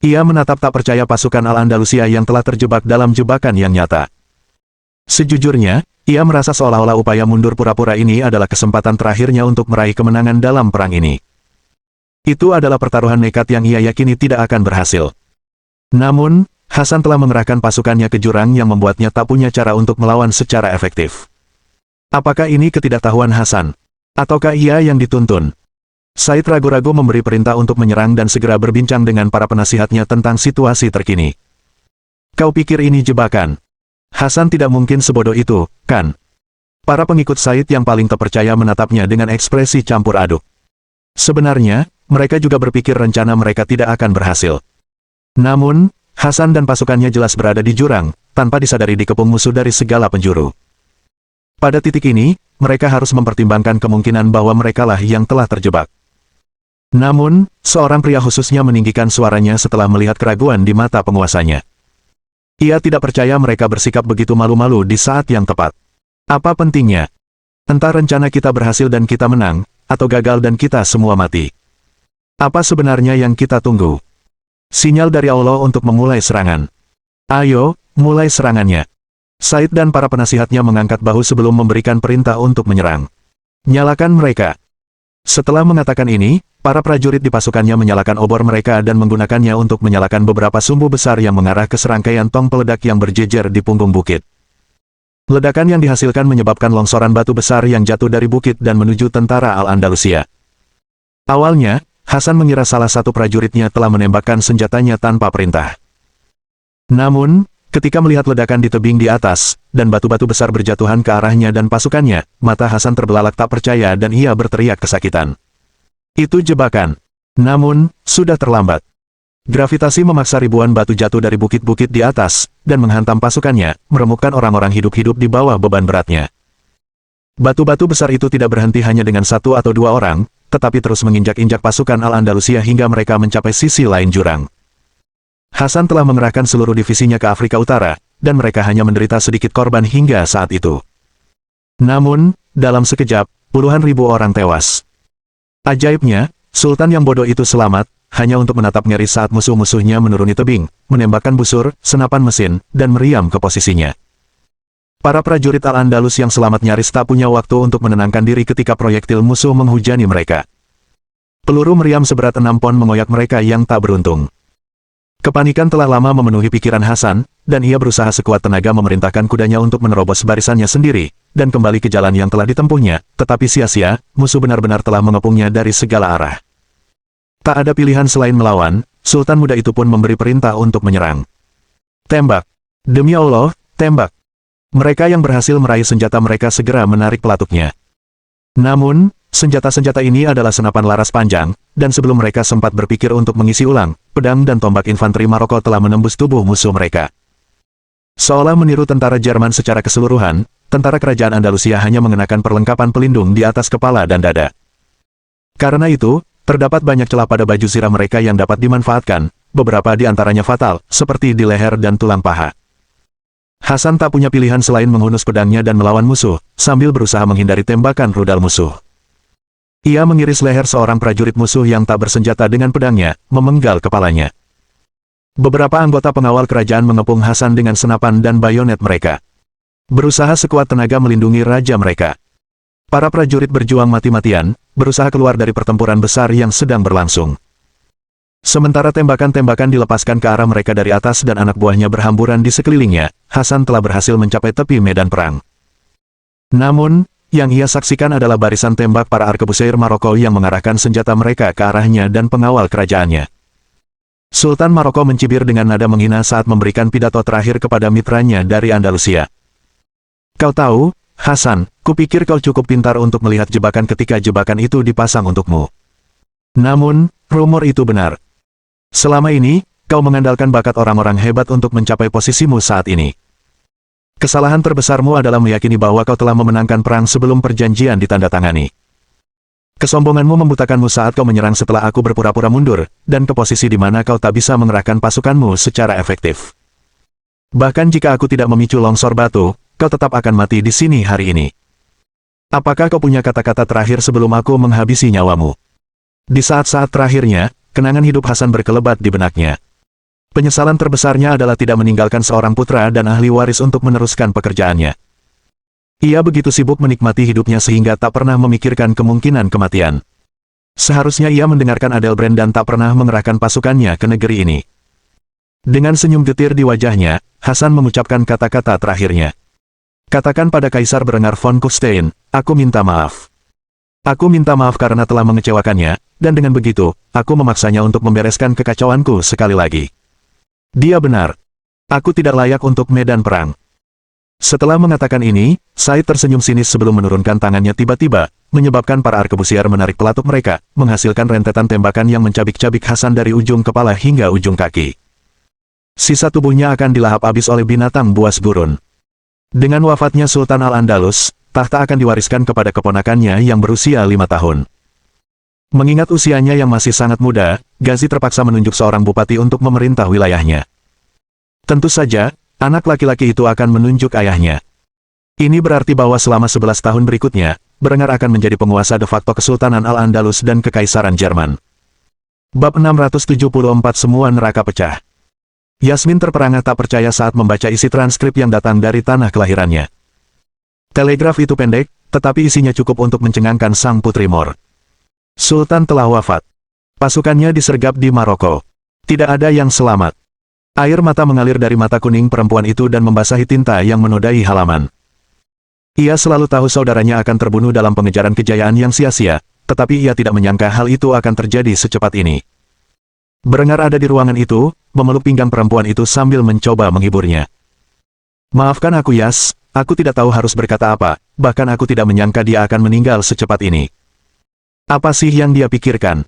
Ia menatap tak percaya pasukan Al-Andalusia yang telah terjebak dalam jebakan yang nyata. Sejujurnya, ia merasa seolah-olah upaya mundur pura-pura ini adalah kesempatan terakhirnya untuk meraih kemenangan dalam perang ini. Itu adalah pertaruhan nekat yang ia yakini tidak akan berhasil. Namun, Hasan telah mengerahkan pasukannya ke jurang yang membuatnya tak punya cara untuk melawan secara efektif. Apakah ini ketidaktahuan Hasan? Ataukah ia yang dituntun? Said ragu-ragu memberi perintah untuk menyerang dan segera berbincang dengan para penasihatnya tentang situasi terkini. Kau pikir ini jebakan? Hasan tidak mungkin sebodoh itu, kan? Para pengikut Said yang paling terpercaya menatapnya dengan ekspresi campur aduk. Sebenarnya, mereka juga berpikir rencana mereka tidak akan berhasil. Namun, Hasan dan pasukannya jelas berada di jurang, tanpa disadari dikepung musuh dari segala penjuru. Pada titik ini, mereka harus mempertimbangkan kemungkinan bahwa merekalah yang telah terjebak. Namun, seorang pria khususnya meninggikan suaranya setelah melihat keraguan di mata penguasanya. Ia tidak percaya mereka bersikap begitu malu-malu di saat yang tepat. Apa pentingnya? Entah rencana kita berhasil dan kita menang, atau gagal dan kita semua mati. Apa sebenarnya yang kita tunggu? Sinyal dari Allah untuk memulai serangan. Ayo, mulai serangannya. Said dan para penasihatnya mengangkat bahu sebelum memberikan perintah untuk menyerang. Nyalakan mereka. Setelah mengatakan ini, para prajurit di pasukannya menyalakan obor mereka dan menggunakannya untuk menyalakan beberapa sumbu besar yang mengarah ke serangkaian tong peledak yang berjejer di punggung bukit. Ledakan yang dihasilkan menyebabkan longsoran batu besar yang jatuh dari bukit dan menuju tentara Al-Andalusia. Awalnya, Hasan mengira salah satu prajuritnya telah menembakkan senjatanya tanpa perintah. Namun, ketika melihat ledakan di tebing di atas, dan batu-batu besar berjatuhan ke arahnya dan pasukannya, mata Hasan terbelalak tak percaya dan ia berteriak kesakitan. Itu jebakan. Namun, sudah terlambat. Gravitasi memaksa ribuan batu jatuh dari bukit-bukit di atas, dan menghantam pasukannya, meremukkan orang-orang hidup-hidup di bawah beban beratnya. Batu-batu besar itu tidak berhenti hanya dengan satu atau dua orang, tetapi terus menginjak-injak pasukan Al-Andalusia hingga mereka mencapai sisi lain jurang. Hasan telah mengerahkan seluruh divisinya ke Afrika Utara, dan mereka hanya menderita sedikit korban hingga saat itu. Namun, dalam sekejap, puluhan ribu orang tewas. Ajaibnya, Sultan yang bodoh itu selamat, hanya untuk menatap ngeri saat musuh-musuhnya menuruni tebing, menembakkan busur, senapan mesin, dan meriam ke posisinya. Para prajurit Al-Andalus yang selamat nyaris tak punya waktu untuk menenangkan diri ketika proyektil musuh menghujani mereka. Peluru meriam seberat 6 pon mengoyak mereka yang tak beruntung. Kepanikan telah lama memenuhi pikiran Hasan, dan ia berusaha sekuat tenaga memerintahkan kudanya untuk menerobos barisannya sendiri, dan kembali ke jalan yang telah ditempuhnya, tetapi sia-sia, musuh benar-benar telah mengepungnya dari segala arah. Tak ada pilihan selain melawan, Sultan muda itu pun memberi perintah untuk menyerang. Tembak! Demi Allah, tembak! Mereka yang berhasil meraih senjata mereka segera menarik pelatuknya. Namun, senjata-senjata ini adalah senapan laras panjang, dan sebelum mereka sempat berpikir untuk mengisi ulang, pedang dan tombak infanteri Maroko telah menembus tubuh musuh mereka. Seolah meniru tentara Jerman secara keseluruhan, tentara kerajaan Andalusia hanya mengenakan perlengkapan pelindung di atas kepala dan dada. Karena itu, terdapat banyak celah pada baju zirah mereka yang dapat dimanfaatkan, beberapa di antaranya fatal, seperti di leher dan tulang paha. Hasan tak punya pilihan selain menghunus pedangnya dan melawan musuh, sambil berusaha menghindari tembakan rudal musuh. Ia mengiris leher seorang prajurit musuh yang tak bersenjata dengan pedangnya, memenggal kepalanya. Beberapa anggota pengawal kerajaan mengepung Hasan dengan senapan dan bayonet mereka. Berusaha sekuat tenaga melindungi raja mereka. Para prajurit berjuang mati-matian, berusaha keluar dari pertempuran besar yang sedang berlangsung. Sementara tembakan-tembakan dilepaskan ke arah mereka dari atas dan anak buahnya berhamburan di sekelilingnya, Hasan telah berhasil mencapai tepi medan perang. Namun, yang ia saksikan adalah barisan tembak para arkebusier Maroko yang mengarahkan senjata mereka ke arahnya dan pengawal kerajaannya. Sultan Maroko mencibir dengan nada menghina saat memberikan pidato terakhir kepada mitranya dari Andalusia. Kau tahu, Hasan, kupikir kau cukup pintar untuk melihat jebakan ketika jebakan itu dipasang untukmu. Namun, rumor itu benar. Selama ini, kau mengandalkan bakat orang-orang hebat untuk mencapai posisimu saat ini. Kesalahan terbesarmu adalah meyakini bahwa kau telah memenangkan perang sebelum perjanjian ditandatangani. Kesombonganmu membutakanmu saat kau menyerang setelah aku berpura-pura mundur, dan ke posisi di mana kau tak bisa mengerahkan pasukanmu secara efektif. Bahkan jika aku tidak memicu longsor batu, kau tetap akan mati di sini hari ini. Apakah kau punya kata-kata terakhir sebelum aku menghabisi nyawamu? Di saat-saat terakhirnya, kenangan hidup Hasan berkelebat di benaknya. Penyesalan terbesarnya adalah tidak meninggalkan seorang putra dan ahli waris untuk meneruskan pekerjaannya. Ia begitu sibuk menikmati hidupnya sehingga tak pernah memikirkan kemungkinan kematian. Seharusnya ia mendengarkan Adelbrand dan tak pernah mengerahkan pasukannya ke negeri ini. Dengan senyum getir di wajahnya, Hasan mengucapkan kata-kata terakhirnya. Katakan pada Kaisar Berengar von Kufstein, aku minta maaf. Aku minta maaf karena telah mengecewakannya, dan dengan begitu, aku memaksanya untuk membereskan kekacauanku sekali lagi. Dia benar. Aku tidak layak untuk medan perang. Setelah mengatakan ini, Said tersenyum sinis sebelum menurunkan tangannya tiba-tiba, menyebabkan para arkebusier menarik pelatuk mereka, menghasilkan rentetan tembakan yang mencabik-cabik Hasan dari ujung kepala hingga ujung kaki. Sisa tubuhnya akan dilahap habis oleh binatang buas gurun. Dengan wafatnya Sultan Al-Andalus, tahta akan diwariskan kepada keponakannya yang berusia 5 tahun. Mengingat usianya yang masih sangat muda, Ghazi terpaksa menunjuk seorang bupati untuk memerintah wilayahnya. Tentu saja, anak laki-laki itu akan menunjuk ayahnya. Ini berarti bahwa selama 11 tahun berikutnya, Berengar akan menjadi penguasa de facto Kesultanan Al-Andalus dan Kekaisaran Jerman. Bab 674 Semua neraka pecah. Yasmin terperangah tak percaya saat membaca isi transkrip yang datang dari tanah kelahirannya. Telegraf itu pendek, tetapi isinya cukup untuk mencengangkan sang putri Mor. Sultan telah wafat. Pasukannya disergap di Maroko. Tidak ada yang selamat. Air mata mengalir dari mata kuning perempuan itu dan membasahi tinta yang menodai halaman. Ia selalu tahu saudaranya akan terbunuh dalam pengejaran kejayaan yang sia-sia, tetapi ia tidak menyangka hal itu akan terjadi secepat ini. Berengar ada di ruangan itu, memeluk pinggang perempuan itu sambil mencoba menghiburnya. Maafkan aku Yas, aku tidak tahu harus berkata apa, bahkan aku tidak menyangka dia akan meninggal secepat ini. Apa sih yang dia pikirkan?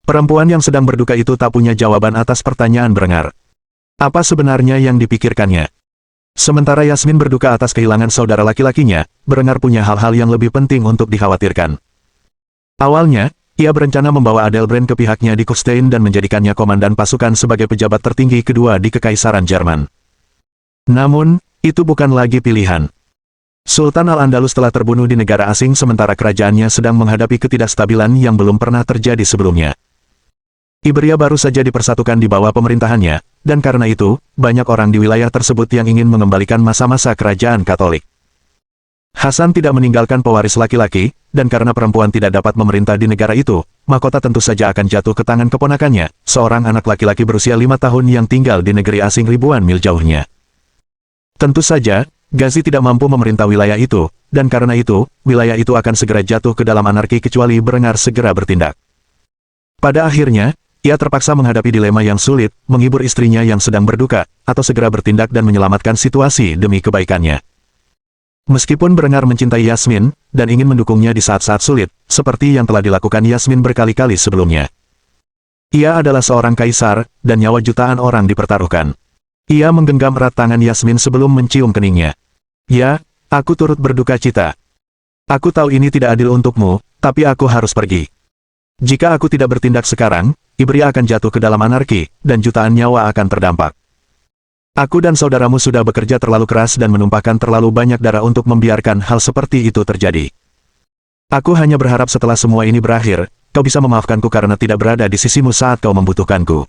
Perempuan yang sedang berduka itu tak punya jawaban atas pertanyaan Berengar. Apa sebenarnya yang dipikirkannya? Sementara Yasmin berduka atas kehilangan saudara laki-lakinya, Berengar punya hal-hal yang lebih penting untuk dikhawatirkan. Awalnya, ia berencana membawa Adelbrand ke pihaknya di Kufstein dan menjadikannya komandan pasukan sebagai pejabat tertinggi kedua di Kekaisaran Jerman. Namun, itu bukan lagi pilihan. Sultan Al-Andalus telah terbunuh di negara asing sementara kerajaannya sedang menghadapi ketidakstabilan yang belum pernah terjadi sebelumnya. Iberia baru saja dipersatukan di bawah pemerintahannya, dan karena itu, banyak orang di wilayah tersebut yang ingin mengembalikan masa-masa kerajaan Katolik. Hasan tidak meninggalkan pewaris laki-laki, dan karena perempuan tidak dapat memerintah di negara itu, mahkota tentu saja akan jatuh ke tangan keponakannya, seorang anak laki-laki berusia 5 tahun yang tinggal di negeri asing ribuan mil jauhnya. Tentu saja, Ghazi tidak mampu memerintah wilayah itu, dan karena itu, wilayah itu akan segera jatuh ke dalam anarki kecuali Berengar segera bertindak. Pada akhirnya, ia terpaksa menghadapi dilema yang sulit, menghibur istrinya yang sedang berduka, atau segera bertindak dan menyelamatkan situasi demi kebaikannya. Meskipun Berengar mencintai Yasmin, dan ingin mendukungnya di saat-saat sulit, seperti yang telah dilakukan Yasmin berkali-kali sebelumnya. Ia adalah seorang kaisar, dan nyawa jutaan orang dipertaruhkan. Ia menggenggam erat tangan Yasmin sebelum mencium keningnya. Ya, aku turut berduka cita. Aku tahu ini tidak adil untukmu, tapi aku harus pergi. Jika aku tidak bertindak sekarang, Iberia akan jatuh ke dalam anarki, dan jutaan nyawa akan terdampak. Aku dan saudaramu sudah bekerja terlalu keras dan menumpahkan terlalu banyak darah untuk membiarkan hal seperti itu terjadi. Aku hanya berharap setelah semua ini berakhir, kau bisa memaafkanku karena tidak berada di sisimu saat kau membutuhkanku.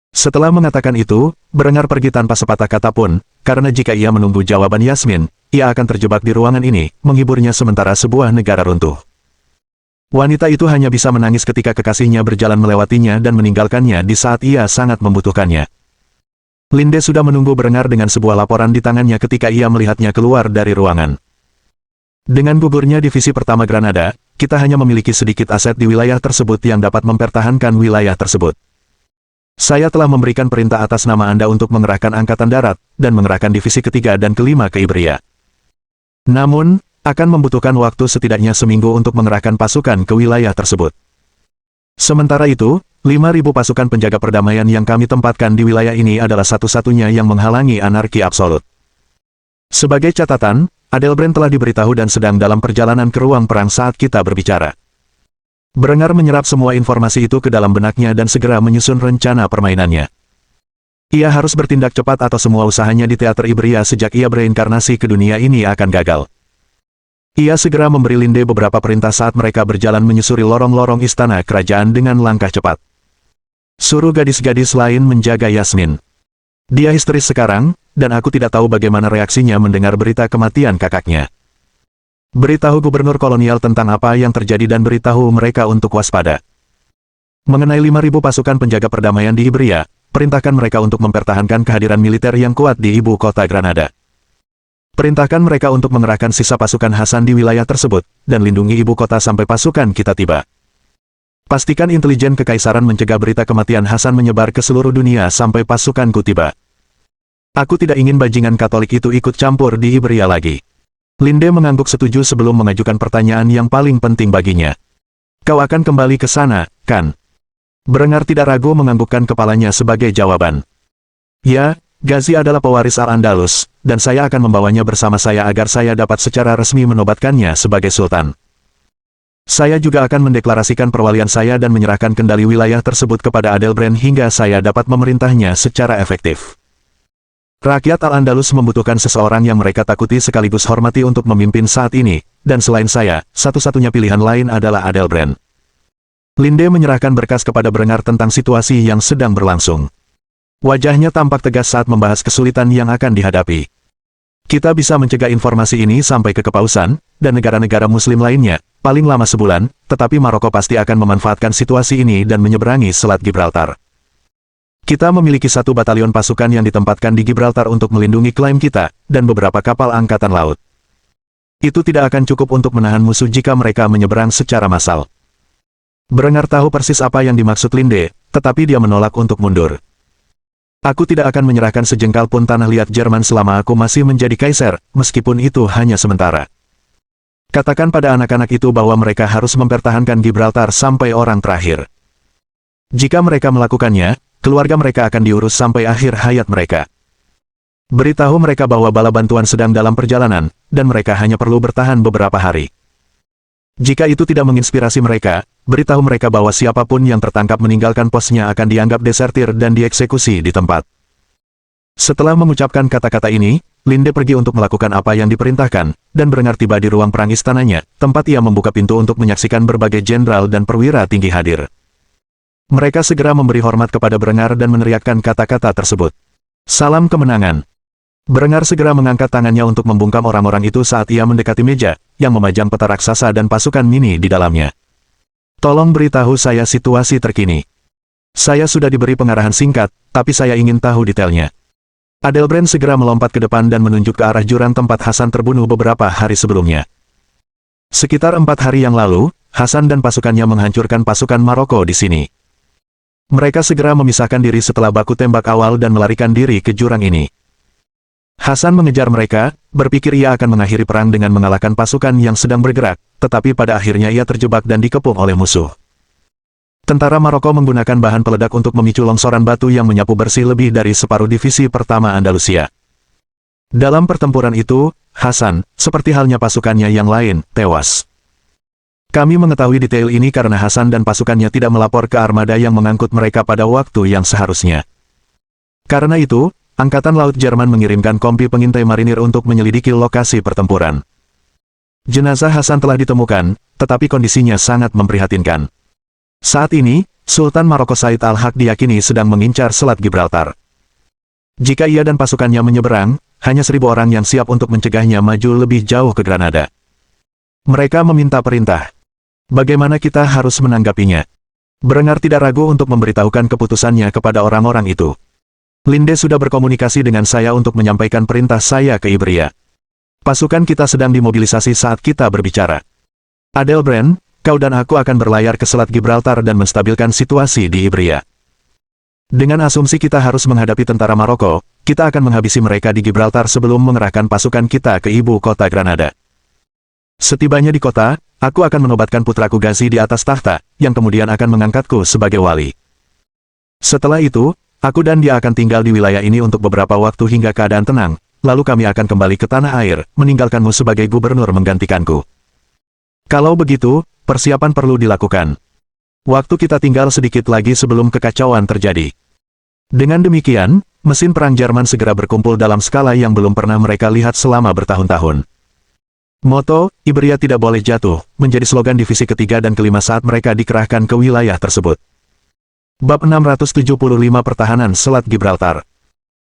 Setelah mengatakan itu, Berengar pergi tanpa sepatah kata pun, karena jika ia menunggu jawaban Yasmin, ia akan terjebak di ruangan ini, menghiburnya sementara sebuah negara runtuh. Wanita itu hanya bisa menangis ketika kekasihnya berjalan melewatinya dan meninggalkannya di saat ia sangat membutuhkannya. Linde sudah menunggu Berengar dengan sebuah laporan di tangannya ketika ia melihatnya keluar dari ruangan. Dengan gugurnya divisi pertama Granada, kita hanya memiliki sedikit aset di wilayah tersebut yang dapat mempertahankan wilayah tersebut. Saya telah memberikan perintah atas nama Anda untuk mengerahkan Angkatan Darat, dan mengerahkan divisi ketiga dan kelima ke Iberia. Namun, akan membutuhkan waktu setidaknya seminggu untuk mengerahkan pasukan ke wilayah tersebut. Sementara itu, 5.000 pasukan penjaga perdamaian yang kami tempatkan di wilayah ini adalah satu-satunya yang menghalangi anarki absolut. Sebagai catatan, Adelbrand telah diberitahu dan sedang dalam perjalanan ke ruang perang saat kita berbicara. Berengar menyerap semua informasi itu ke dalam benaknya dan segera menyusun rencana permainannya. Ia harus bertindak cepat atau semua usahanya di teater Iberia sejak ia bereinkarnasi ke dunia ini akan gagal. Ia segera memberi Linde beberapa perintah saat mereka berjalan menyusuri lorong-lorong istana kerajaan dengan langkah cepat. Suruh gadis-gadis lain menjaga Yasmin. Dia histeris sekarang, dan aku tidak tahu bagaimana reaksinya mendengar berita kematian kakaknya. Beritahu gubernur kolonial tentang apa yang terjadi dan beritahu mereka untuk waspada. Mengenai 5.000 pasukan penjaga perdamaian di Iberia, perintahkan mereka untuk mempertahankan kehadiran militer yang kuat di ibu kota Granada. Perintahkan mereka untuk mengerahkan sisa pasukan Hasan di wilayah tersebut, dan lindungi ibu kota sampai pasukan kita tiba. Pastikan intelijen kekaisaran mencegah berita kematian Hasan menyebar ke seluruh dunia sampai pasukanku tiba. Aku tidak ingin bajingan Katolik itu ikut campur di Iberia lagi. Linde mengangguk setuju sebelum mengajukan pertanyaan yang paling penting baginya. Kau akan kembali ke sana, kan? Berengar tidak ragu menganggukkan kepalanya sebagai jawaban. Ya, Ghazi adalah pewaris Al-Andalus, dan saya akan membawanya bersama saya agar saya dapat secara resmi menobatkannya sebagai sultan. Saya juga akan mendeklarasikan perwalian saya dan menyerahkan kendali wilayah tersebut kepada Adelbrand hingga saya dapat memerintahnya secara efektif. Rakyat Al-Andalus membutuhkan seseorang yang mereka takuti sekaligus hormati untuk memimpin saat ini, dan selain saya, satu-satunya pilihan lain adalah Adelbrand. Linde menyerahkan berkas kepada Berengar tentang situasi yang sedang berlangsung. Wajahnya tampak tegas saat membahas kesulitan yang akan dihadapi. Kita bisa mencegah informasi ini sampai ke Kepausan, dan negara-negara muslim lainnya, paling lama sebulan, tetapi Maroko pasti akan memanfaatkan situasi ini dan menyeberangi Selat Gibraltar. Kita memiliki 1 batalion pasukan yang ditempatkan di Gibraltar untuk melindungi klaim kita, dan beberapa kapal angkatan laut. Itu tidak akan cukup untuk menahan musuh jika mereka menyeberang secara massal. Berengar tahu persis apa yang dimaksud Linde, tetapi dia menolak untuk mundur. Aku tidak akan menyerahkan sejengkal pun tanah liat Jerman selama aku masih menjadi kaisar, meskipun itu hanya sementara. Katakan pada anak-anak itu bahwa mereka harus mempertahankan Gibraltar sampai orang terakhir. Jika mereka melakukannya, keluarga mereka akan diurus sampai akhir hayat mereka. Beritahu mereka bahwa bala bantuan sedang dalam perjalanan, dan mereka hanya perlu bertahan beberapa hari. Jika itu tidak menginspirasi mereka, beritahu mereka bahwa siapapun yang tertangkap meninggalkan posnya akan dianggap desertir dan dieksekusi di tempat. Setelah mengucapkan kata-kata ini, Linde pergi untuk melakukan apa yang diperintahkan, dan Berengar tiba di ruang perang istananya, tempat ia membuka pintu untuk menyaksikan berbagai jenderal dan perwira tinggi hadir. Mereka segera memberi hormat kepada Berengar dan meneriakkan kata-kata tersebut. Salam kemenangan. Berengar segera mengangkat tangannya untuk membungkam orang-orang itu saat ia mendekati meja, yang memajang peta raksasa dan pasukan mini di dalamnya. Tolong beritahu saya situasi terkini. Saya sudah diberi pengarahan singkat, tapi saya ingin tahu detailnya. Adelbrand segera melompat ke depan dan menunjuk ke arah jurang tempat Hasan terbunuh beberapa hari sebelumnya. Sekitar 4 hari yang lalu, Hasan dan pasukannya menghancurkan pasukan Maroko di sini. Mereka segera memisahkan diri setelah baku tembak awal dan melarikan diri ke jurang ini. Hasan mengejar mereka, berpikir ia akan mengakhiri perang dengan mengalahkan pasukan yang sedang bergerak, tetapi pada akhirnya ia terjebak dan dikepung oleh musuh. Tentara Maroko menggunakan bahan peledak untuk memicu longsoran batu yang menyapu bersih lebih dari separuh divisi pertama Andalusia. Dalam pertempuran itu, Hasan, seperti halnya pasukannya yang lain, tewas. Kami mengetahui detail ini karena Hasan dan pasukannya tidak melapor ke armada yang mengangkut mereka pada waktu yang seharusnya. Karena itu, Angkatan Laut Jerman mengirimkan kompi pengintai marinir untuk menyelidiki lokasi pertempuran. Jenazah Hasan telah ditemukan, tetapi kondisinya sangat memprihatinkan. Saat ini, Sultan Maroko Said Al-Haq diyakini sedang mengincar Selat Gibraltar. Jika ia dan pasukannya menyeberang, hanya 1.000 orang yang siap untuk mencegahnya maju lebih jauh ke Granada. Mereka meminta perintah. Bagaimana kita harus menanggapinya? Berengar tidak ragu untuk memberitahukan keputusannya kepada orang-orang itu. Linde sudah berkomunikasi dengan saya untuk menyampaikan perintah saya ke Ibria. Pasukan kita sedang dimobilisasi saat kita berbicara. Adelbrand, kau dan aku akan berlayar ke Selat Gibraltar dan menstabilkan situasi di Ibria. Dengan asumsi kita harus menghadapi tentara Maroko, kita akan menghabisi mereka di Gibraltar sebelum mengerahkan pasukan kita ke ibu kota Granada. Setibanya di kota, aku akan menobatkan putraku Ghazi di atas tahta, yang kemudian akan mengangkatku sebagai wali. Setelah itu, aku dan dia akan tinggal di wilayah ini untuk beberapa waktu hingga keadaan tenang, lalu kami akan kembali ke tanah air, meninggalkanmu sebagai gubernur menggantikanku. Kalau begitu, persiapan perlu dilakukan. Waktu kita tinggal sedikit lagi sebelum kekacauan terjadi. Dengan demikian, mesin perang Jerman segera berkumpul dalam skala yang belum pernah mereka lihat selama bertahun-tahun. Moto, Ibria tidak boleh jatuh, menjadi slogan divisi ketiga dan kelima saat mereka dikerahkan ke wilayah tersebut. Bab 675 Pertahanan Selat Gibraltar.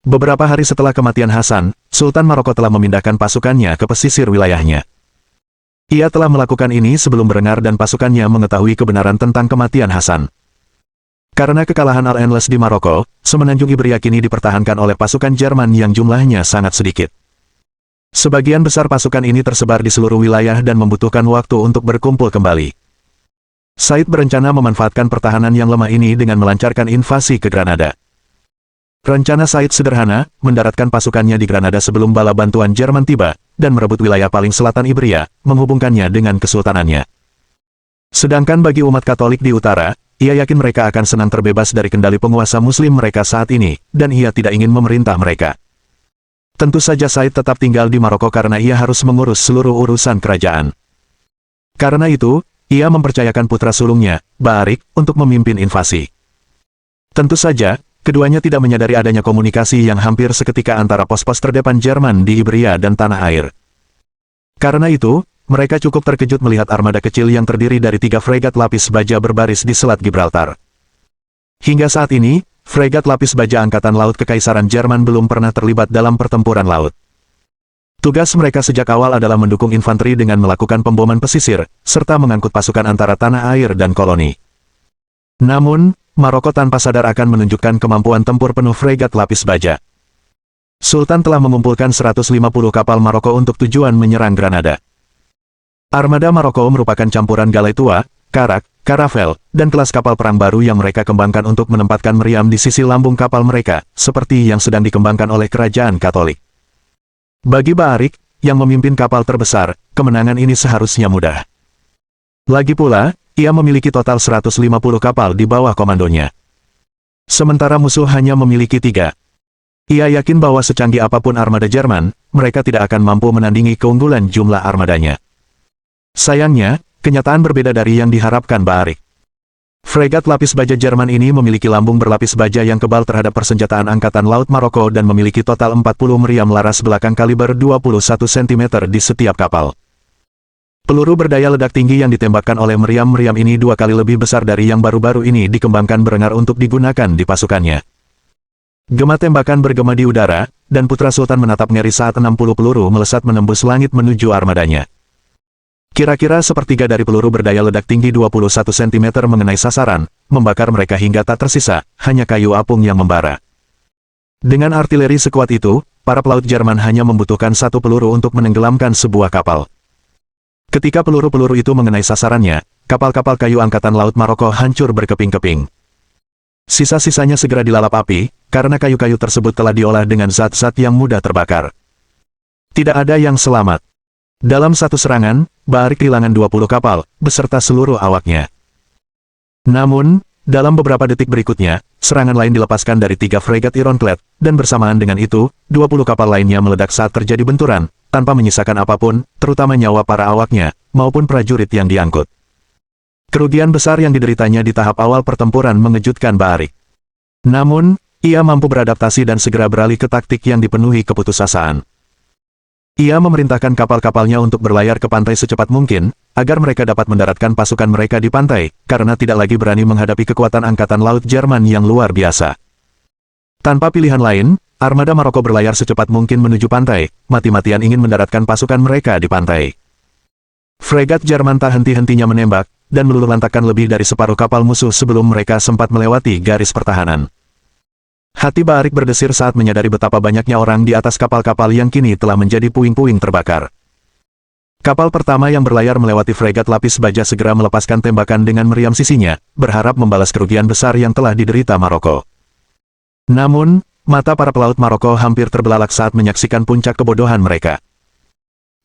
Beberapa hari setelah kematian Hasan, Sultan Maroko telah memindahkan pasukannya ke pesisir wilayahnya. Ia telah melakukan ini sebelum Berengar dan pasukannya mengetahui kebenaran tentang kematian Hasan. Karena kekalahan Al-Endless di Maroko, semenanjung Ibria kini dipertahankan oleh pasukan Jerman yang jumlahnya sangat sedikit. Sebagian besar pasukan ini tersebar di seluruh wilayah dan membutuhkan waktu untuk berkumpul kembali. Said berencana memanfaatkan pertahanan yang lemah ini dengan melancarkan invasi ke Granada. Rencana Said sederhana, mendaratkan pasukannya di Granada sebelum bala bantuan Jerman tiba, dan merebut wilayah paling selatan Ibria, menghubungkannya dengan kesultanannya. Sedangkan bagi umat Katolik di utara, ia yakin mereka akan senang terbebas dari kendali penguasa Muslim mereka saat ini, dan ia tidak ingin memerintah mereka. Tentu saja Said tetap tinggal di Maroko karena ia harus mengurus seluruh urusan kerajaan. Karena itu, ia mempercayakan putra sulungnya, Baarik, untuk memimpin invasi. Tentu saja, keduanya tidak menyadari adanya komunikasi yang hampir seketika antara pos-pos terdepan Jerman di Ibria dan tanah air. Karena itu, mereka cukup terkejut melihat armada kecil yang terdiri dari 3 fregat lapis baja berbaris di Selat Gibraltar. Hingga saat ini, fregat lapis baja Angkatan Laut Kekaisaran Jerman belum pernah terlibat dalam pertempuran laut. Tugas mereka sejak awal adalah mendukung infanteri dengan melakukan pemboman pesisir, serta mengangkut pasukan antara tanah air dan koloni. Namun, Maroko tanpa sadar akan menunjukkan kemampuan tempur penuh fregat lapis baja. Sultan telah mengumpulkan 150 kapal Maroko untuk tujuan menyerang Granada. Armada Maroko merupakan campuran galai tua, karak, karavel, dan kelas kapal perang baru yang mereka kembangkan untuk menempatkan meriam di sisi lambung kapal mereka, seperti yang sedang dikembangkan oleh kerajaan Katolik. Bagi Baarik, yang memimpin kapal terbesar, kemenangan ini seharusnya mudah. Lagi pula, ia memiliki total 150 kapal di bawah komandonya. Sementara musuh hanya memiliki 3. Ia yakin bahwa secanggih apapun armada Jerman, mereka tidak akan mampu menandingi keunggulan jumlah armadanya. Sayangnya, kenyataan berbeda dari yang diharapkan Baarik. Fregat lapis baja Jerman ini memiliki lambung berlapis baja yang kebal terhadap persenjataan Angkatan Laut Maroko dan memiliki total 40 meriam laras belakang kaliber 21 cm di setiap kapal. Peluru berdaya ledak tinggi yang ditembakkan oleh meriam-meriam ini 2 kali lebih besar dari yang baru-baru ini dikembangkan Berengar untuk digunakan di pasukannya. Gema tembakan bergema di udara, dan Putra Sultan menatap ngeri saat 60 peluru melesat menembus langit menuju armadanya. Kira-kira sepertiga dari peluru berdaya ledak tinggi 21 cm mengenai sasaran, membakar mereka hingga tak tersisa, hanya kayu apung yang membara. Dengan artileri sekuat itu, para pelaut Jerman hanya membutuhkan 1 peluru untuk menenggelamkan sebuah kapal. Ketika peluru-peluru itu mengenai sasarannya, kapal-kapal kayu Angkatan Laut Maroko hancur berkeping-keping. Sisa-sisanya segera dilalap api, karena kayu-kayu tersebut telah diolah dengan zat-zat yang mudah terbakar. Tidak ada yang selamat. Dalam satu serangan, Baarik kehilangan 20 kapal, beserta seluruh awaknya. Namun, dalam beberapa detik berikutnya, serangan lain dilepaskan dari 3 fregat ironclad, dan bersamaan dengan itu, 20 kapal lainnya meledak saat terjadi benturan, tanpa menyisakan apapun, terutama nyawa para awaknya, maupun prajurit yang diangkut. Kerugian besar yang dideritanya di tahap awal pertempuran mengejutkan Baarik. Namun, ia mampu beradaptasi dan segera beralih ke taktik yang dipenuhi keputusasaan. Ia memerintahkan kapal-kapalnya untuk berlayar ke pantai secepat mungkin, agar mereka dapat mendaratkan pasukan mereka di pantai, karena tidak lagi berani menghadapi kekuatan Angkatan Laut Jerman yang luar biasa. Tanpa pilihan lain, armada Maroko berlayar secepat mungkin menuju pantai, mati-matian ingin mendaratkan pasukan mereka di pantai. Fregat Jerman tak henti-hentinya menembak, dan meluluhlantakkan lebih dari separuh kapal musuh sebelum mereka sempat melewati garis pertahanan. Hati Baarik berdesir saat menyadari betapa banyaknya orang di atas kapal-kapal yang kini telah menjadi puing-puing terbakar. Kapal pertama yang berlayar melewati fregat lapis baja segera melepaskan tembakan dengan meriam sisinya, berharap membalas kerugian besar yang telah diderita Maroko. Namun, mata para pelaut Maroko hampir terbelalak saat menyaksikan puncak kebodohan mereka.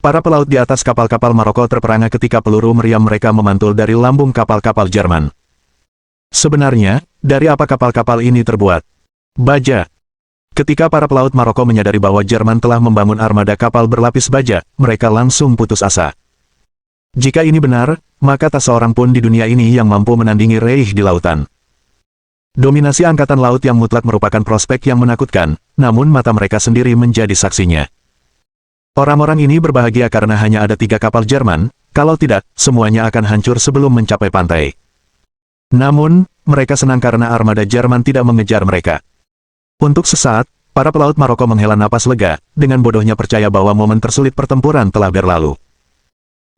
Para pelaut di atas kapal-kapal Maroko terperangah ketika peluru meriam mereka memantul dari lambung kapal-kapal Jerman. Sebenarnya, dari apa kapal-kapal ini terbuat? Baja. Ketika para pelaut Maroko menyadari bahwa Jerman telah membangun armada kapal berlapis baja, mereka langsung putus asa. Jika ini benar, maka tak seorang pun di dunia ini yang mampu menandingi Reich di lautan. Dominasi Angkatan Laut yang mutlak merupakan prospek yang menakutkan, namun mata mereka sendiri menjadi saksinya. Orang-orang ini berbahagia karena hanya ada 3 kapal Jerman, kalau tidak, semuanya akan hancur sebelum mencapai pantai. Namun, mereka senang karena armada Jerman tidak mengejar mereka. Untuk sesaat, para pelaut Maroko menghela napas lega, dengan bodohnya percaya bahwa momen tersulit pertempuran telah berlalu.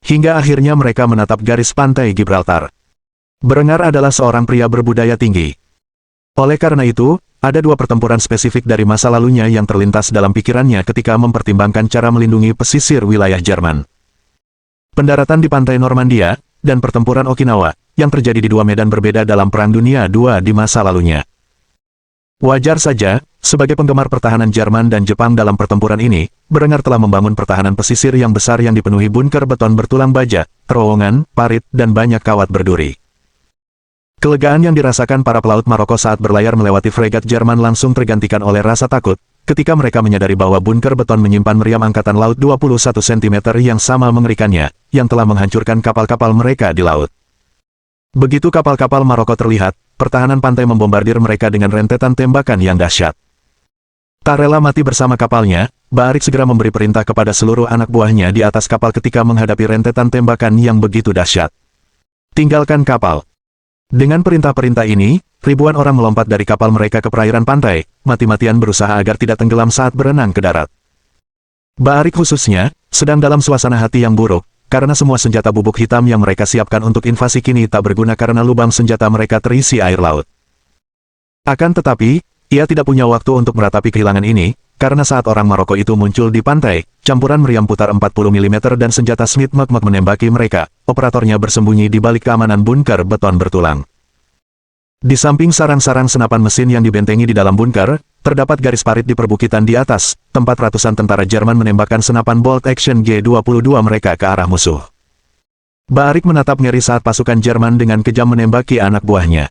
Hingga akhirnya mereka menatap garis pantai Gibraltar. Berengar adalah seorang pria berbudaya tinggi. Oleh karena itu, ada 2 pertempuran spesifik dari masa lalunya yang terlintas dalam pikirannya ketika mempertimbangkan cara melindungi pesisir wilayah Jerman. Pendaratan di pantai Normandia, dan pertempuran Okinawa, yang terjadi di 2 medan berbeda dalam Perang Dunia II di masa lalunya. Wajar saja, sebagai penggemar pertahanan Jerman dan Jepang dalam pertempuran ini, Berengar telah membangun pertahanan pesisir yang besar yang dipenuhi bunker beton bertulang baja, terowongan, parit, dan banyak kawat berduri. Kelegaan yang dirasakan para pelaut Maroko saat berlayar melewati fregat Jerman langsung tergantikan oleh rasa takut, ketika mereka menyadari bahwa bunker beton menyimpan meriam Angkatan Laut 21 cm yang sama mengerikannya, yang telah menghancurkan kapal-kapal mereka di laut. Begitu kapal-kapal Maroko terlihat, pertahanan pantai membombardir mereka dengan rentetan tembakan yang dahsyat. Tak rela mati bersama kapalnya, Baarik segera memberi perintah kepada seluruh anak buahnya di atas kapal ketika menghadapi rentetan tembakan yang begitu dahsyat. Tinggalkan kapal. Dengan perintah-perintah ini, ribuan orang melompat dari kapal mereka ke perairan pantai, mati-matian berusaha agar tidak tenggelam saat berenang ke darat. Baarik khususnya, sedang dalam suasana hati yang buruk, karena semua senjata bubuk hitam yang mereka siapkan untuk invasi kini tak berguna karena lubang senjata mereka terisi air laut. Akan tetapi, ia tidak punya waktu untuk meratapi kehilangan ini, karena saat orang Maroko itu muncul di pantai, campuran meriam putar 40 mm dan senjata Smith Mak menembaki mereka, operatornya bersembunyi di balik keamanan bunker beton bertulang. Di samping sarang-sarang senapan mesin yang dibentengi di dalam bunker, terdapat garis parit di perbukitan di atas, tempat ratusan tentara Jerman menembakkan senapan bolt action G-22 mereka ke arah musuh. Baarik menatap ngeri saat pasukan Jerman dengan kejam menembaki anak buahnya.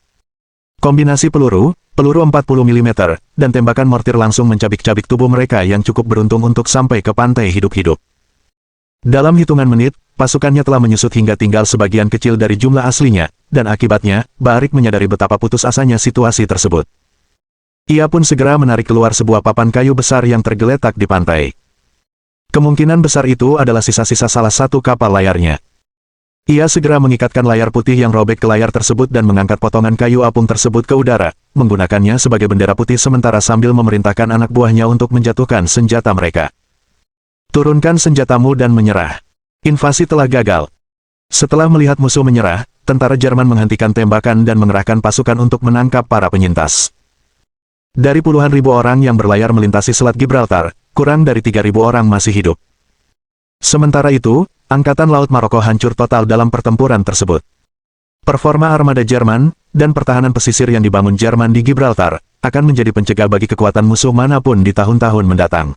Kombinasi peluru 40 mm, dan tembakan mortir langsung mencabik-cabik tubuh mereka yang cukup beruntung untuk sampai ke pantai hidup-hidup. Dalam hitungan menit, pasukannya telah menyusut hingga tinggal sebagian kecil dari jumlah aslinya, dan akibatnya, Baarik menyadari betapa putus asanya situasi tersebut. Ia pun segera menarik keluar sebuah papan kayu besar yang tergeletak di pantai. Kemungkinan besar itu adalah sisa-sisa salah satu kapal layarnya. Ia segera mengikatkan layar putih yang robek ke layar tersebut dan mengangkat potongan kayu apung tersebut ke udara, menggunakannya sebagai bendera putih sementara sambil memerintahkan anak buahnya untuk menjatuhkan senjata mereka. Turunkan senjatamu dan menyerah. Invasi telah gagal. Setelah melihat musuh menyerah, tentara Jerman menghentikan tembakan dan mengerahkan pasukan untuk menangkap para penyintas. Dari puluhan ribu orang yang berlayar melintasi Selat Gibraltar, kurang dari 3.000 orang masih hidup. Sementara itu, Angkatan Laut Maroko hancur total dalam pertempuran tersebut. Performa armada Jerman, dan pertahanan pesisir yang dibangun Jerman di Gibraltar, akan menjadi pencegah bagi kekuatan musuh manapun di tahun-tahun mendatang.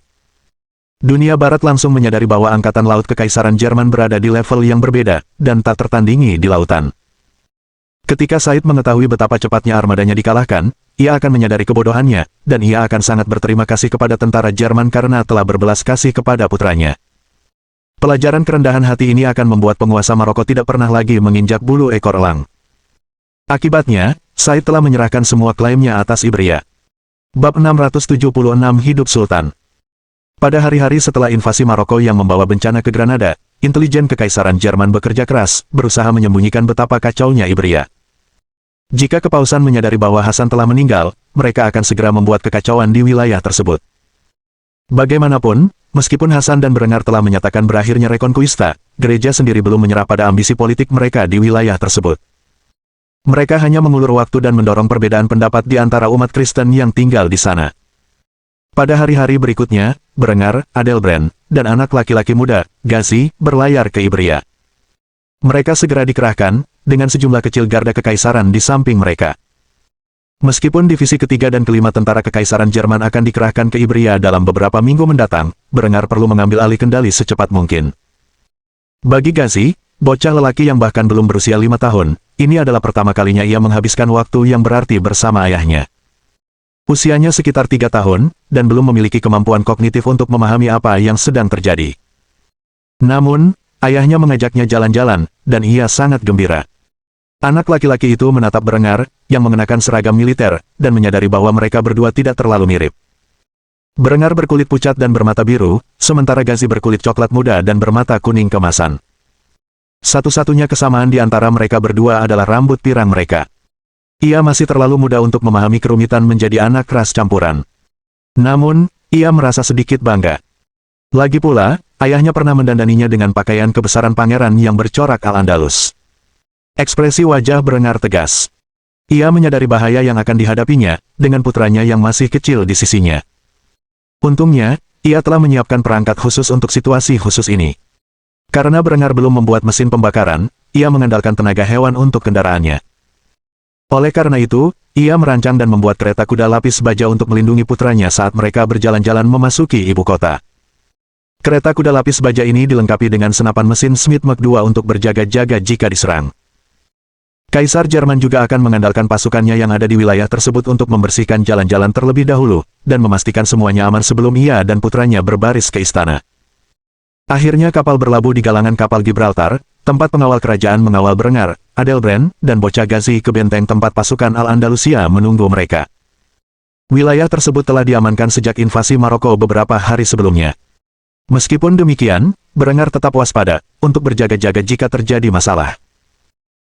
Dunia Barat langsung menyadari bahwa Angkatan Laut Kekaisaran Jerman berada di level yang berbeda, dan tak tertandingi di lautan. Ketika Said mengetahui betapa cepatnya armadanya dikalahkan, ia akan menyadari kebodohannya, dan ia akan sangat berterima kasih kepada tentara Jerman karena telah berbelas kasih kepada putranya. Pelajaran kerendahan hati ini akan membuat penguasa Maroko tidak pernah lagi menginjak bulu ekor elang. Akibatnya, Said telah menyerahkan semua klaimnya atas Ibria. Bab 676 Hidup Sultan. Pada hari-hari setelah invasi Maroko yang membawa bencana ke Granada, intelijen Kekaisaran Jerman bekerja keras, berusaha menyembunyikan betapa kacaunya Ibria. Jika Kepausan menyadari bahwa Hasan telah meninggal, mereka akan segera membuat kekacauan di wilayah tersebut. Bagaimanapun, meskipun Hasan dan Berengar telah menyatakan berakhirnya Reconquista, gereja sendiri belum menyerah pada ambisi politik mereka di wilayah tersebut. Mereka hanya mengulur waktu dan mendorong perbedaan pendapat di antara umat Kristen yang tinggal di sana. Pada hari-hari berikutnya, Berengar, Adelbrand, dan anak laki-laki muda, Gazi, berlayar ke Ibria. Mereka segera dikerahkan, dengan sejumlah kecil garda kekaisaran di samping mereka. Meskipun divisi ketiga dan kelima tentara kekaisaran Jerman akan dikerahkan ke Ibria dalam beberapa minggu mendatang, Berengar perlu mengambil alih kendali secepat mungkin. Bagi Gazi, bocah lelaki yang bahkan belum berusia 5 tahun, ini adalah pertama kalinya ia menghabiskan waktu yang berarti bersama ayahnya. Usianya sekitar 3 tahun, dan belum memiliki kemampuan kognitif untuk memahami apa yang sedang terjadi. Namun, ayahnya mengajaknya jalan-jalan, dan ia sangat gembira. Anak laki-laki itu menatap Berengar, yang mengenakan seragam militer, dan menyadari bahwa mereka berdua tidak terlalu mirip. Berengar berkulit pucat dan bermata biru, sementara Gazi berkulit coklat muda dan bermata kuning kemasan. Satu-satunya kesamaan di antara mereka berdua adalah rambut pirang mereka. Ia masih terlalu muda untuk memahami kerumitan menjadi anak ras campuran. Namun, ia merasa sedikit bangga. Lagi pula, ayahnya pernah mendandaninya dengan pakaian kebesaran pangeran yang bercorak Al-Andalus. Ekspresi wajah Berengar tegas. Ia menyadari bahaya yang akan dihadapinya, dengan putranya yang masih kecil di sisinya. Untungnya, ia telah menyiapkan perangkat khusus untuk situasi khusus ini. Karena Berengar belum membuat mesin pembakaran, ia mengandalkan tenaga hewan untuk kendaraannya. Oleh karena itu, ia merancang dan membuat kereta kuda lapis baja untuk melindungi putranya saat mereka berjalan-jalan memasuki ibu kota. Kereta kuda lapis baja ini dilengkapi dengan senapan mesin Smith Mach II untuk berjaga-jaga jika diserang. Kaisar Jerman juga akan mengandalkan pasukannya yang ada di wilayah tersebut untuk membersihkan jalan-jalan terlebih dahulu, dan memastikan semuanya aman sebelum ia dan putranya berbaris ke istana. Akhirnya kapal berlabuh di galangan kapal Gibraltar, tempat pengawal kerajaan mengawal Berengar, Adelbrand, dan bocah Gazi ke benteng tempat pasukan Al-Andalusia menunggu mereka. Wilayah tersebut telah diamankan sejak invasi Maroko beberapa hari sebelumnya. Meskipun demikian, Berengar tetap waspada, untuk berjaga-jaga jika terjadi masalah.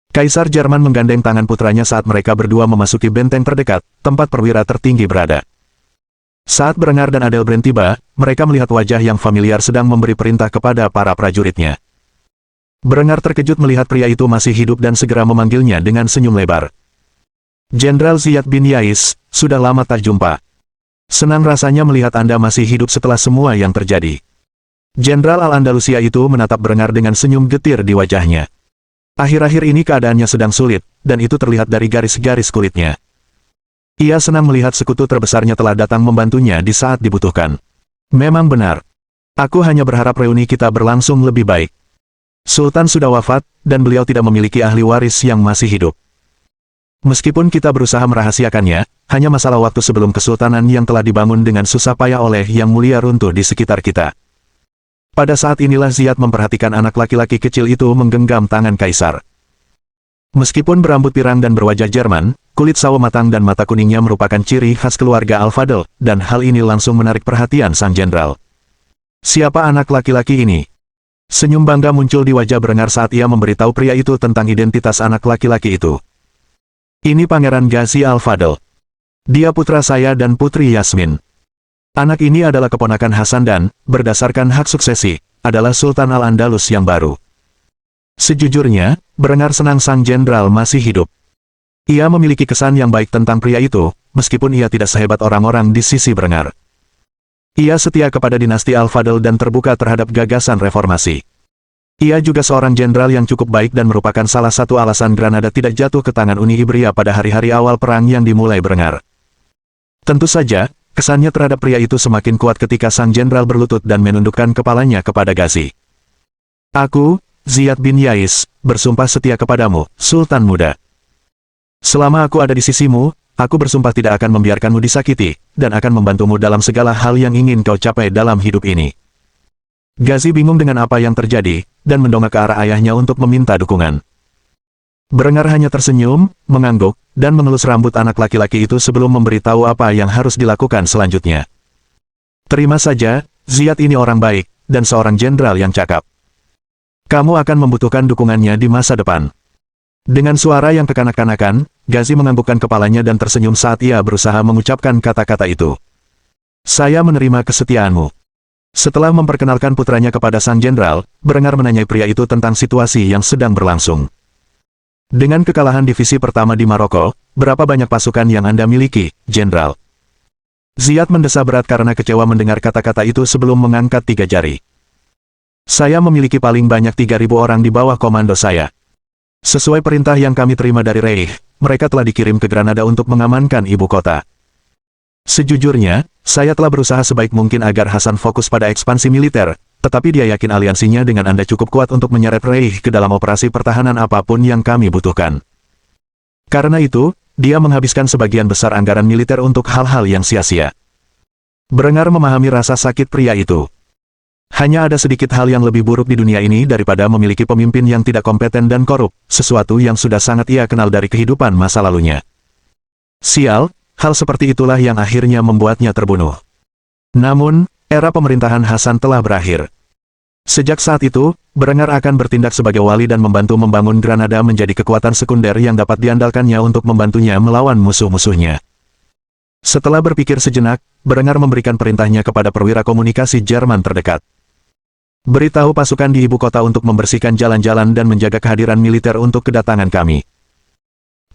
Kaisar Jerman menggandeng tangan putranya saat mereka berdua memasuki benteng terdekat, tempat perwira tertinggi berada. Saat Berengar dan Adelbrand tiba, mereka melihat wajah yang familiar sedang memberi perintah kepada para prajuritnya. Berengar terkejut melihat pria itu masih hidup dan segera memanggilnya dengan senyum lebar. Jenderal Ziyad bin Yais, sudah lama tak jumpa. Senang rasanya melihat Anda masih hidup setelah semua yang terjadi. Jenderal Al-Andalusia itu menatap Berengar dengan senyum getir di wajahnya. Akhir-akhir ini keadaannya sedang sulit, dan itu terlihat dari garis-garis kulitnya. Ia senang melihat sekutu terbesarnya telah datang membantunya di saat dibutuhkan. Memang benar. Aku hanya berharap reuni kita berlangsung lebih baik. Sultan sudah wafat, dan beliau tidak memiliki ahli waris yang masih hidup. Meskipun kita berusaha merahasiakannya, hanya masalah waktu sebelum kesultanan yang telah dibangun dengan susah payah oleh Yang Mulia runtuh di sekitar kita. Pada saat inilah Ziyad memperhatikan anak laki-laki kecil itu menggenggam tangan kaisar. Meskipun berambut pirang dan berwajah Jerman, kulit sawo matang dan mata kuningnya merupakan ciri khas keluarga Al-Fadl, dan hal ini langsung menarik perhatian sang jenderal. Siapa anak laki-laki ini? Senyum bangga muncul di wajah Berengar saat ia memberitahu pria itu tentang identitas anak laki-laki itu. Ini Pangeran Ghazi Al-Fadl. Dia putra saya dan putri Yasmin. Anak ini adalah keponakan Hasan dan, berdasarkan hak suksesi, adalah Sultan Al-Andalus yang baru. Sejujurnya, Berengar senang sang jenderal masih hidup. Ia memiliki kesan yang baik tentang pria itu, meskipun ia tidak sehebat orang-orang di sisi Berengar. Ia setia kepada dinasti Al-Fadl dan terbuka terhadap gagasan reformasi. Ia juga seorang jenderal yang cukup baik dan merupakan salah satu alasan Granada tidak jatuh ke tangan Uni Ibria pada hari-hari awal perang yang dimulai Berengar. Tentu saja, kesannya terhadap pria itu semakin kuat ketika sang jenderal berlutut dan menundukkan kepalanya kepada Ghazi. Aku, Ziyad bin Yais, bersumpah setia kepadamu, Sultan Muda. Selama aku ada di sisimu, aku bersumpah tidak akan membiarkanmu disakiti, dan akan membantumu dalam segala hal yang ingin kau capai dalam hidup ini. Ghazi bingung dengan apa yang terjadi, dan mendongak ke arah ayahnya untuk meminta dukungan. Berengar hanya tersenyum, mengangguk, dan mengelus rambut anak laki-laki itu sebelum memberitahu apa yang harus dilakukan selanjutnya. Terima saja, Ziyad ini orang baik, dan seorang jenderal yang cakap. Kamu akan membutuhkan dukungannya di masa depan. Dengan suara yang kekanak-kanakan, Ghazi menganggukkan kepalanya dan tersenyum saat ia berusaha mengucapkan kata-kata itu. Saya menerima kesetiaanmu. Setelah memperkenalkan putranya kepada sang jenderal, Berengar menanyai pria itu tentang situasi yang sedang berlangsung. Dengan kekalahan divisi pertama di Maroko, berapa banyak pasukan yang Anda miliki, jenderal? Ziyad mendesah berat karena kecewa mendengar kata-kata itu sebelum mengangkat 3 jari. Saya memiliki paling banyak 3.000 orang di bawah komando saya. Sesuai perintah yang kami terima dari Reich, mereka telah dikirim ke Granada untuk mengamankan ibu kota. Sejujurnya, saya telah berusaha sebaik mungkin agar Hasan fokus pada ekspansi militer, tetapi dia yakin aliansinya dengan Anda cukup kuat untuk menyeret Reich ke dalam operasi pertahanan apapun yang kami butuhkan. Karena itu, dia menghabiskan sebagian besar anggaran militer untuk hal-hal yang sia-sia. Berengar memahami rasa sakit pria itu. Hanya ada sedikit hal yang lebih buruk di dunia ini daripada memiliki pemimpin yang tidak kompeten dan korup, sesuatu yang sudah sangat ia kenal dari kehidupan masa lalunya. Sial, hal seperti itulah yang akhirnya membuatnya terbunuh. Namun, era pemerintahan Hasan telah berakhir. Sejak saat itu, Berengar akan bertindak sebagai wali dan membantu membangun Granada menjadi kekuatan sekunder yang dapat diandalkannya untuk membantunya melawan musuh-musuhnya. Setelah berpikir sejenak, Berengar memberikan perintahnya kepada perwira komunikasi Jerman terdekat. Beritahu pasukan di ibu kota untuk membersihkan jalan-jalan dan menjaga kehadiran militer untuk kedatangan kami.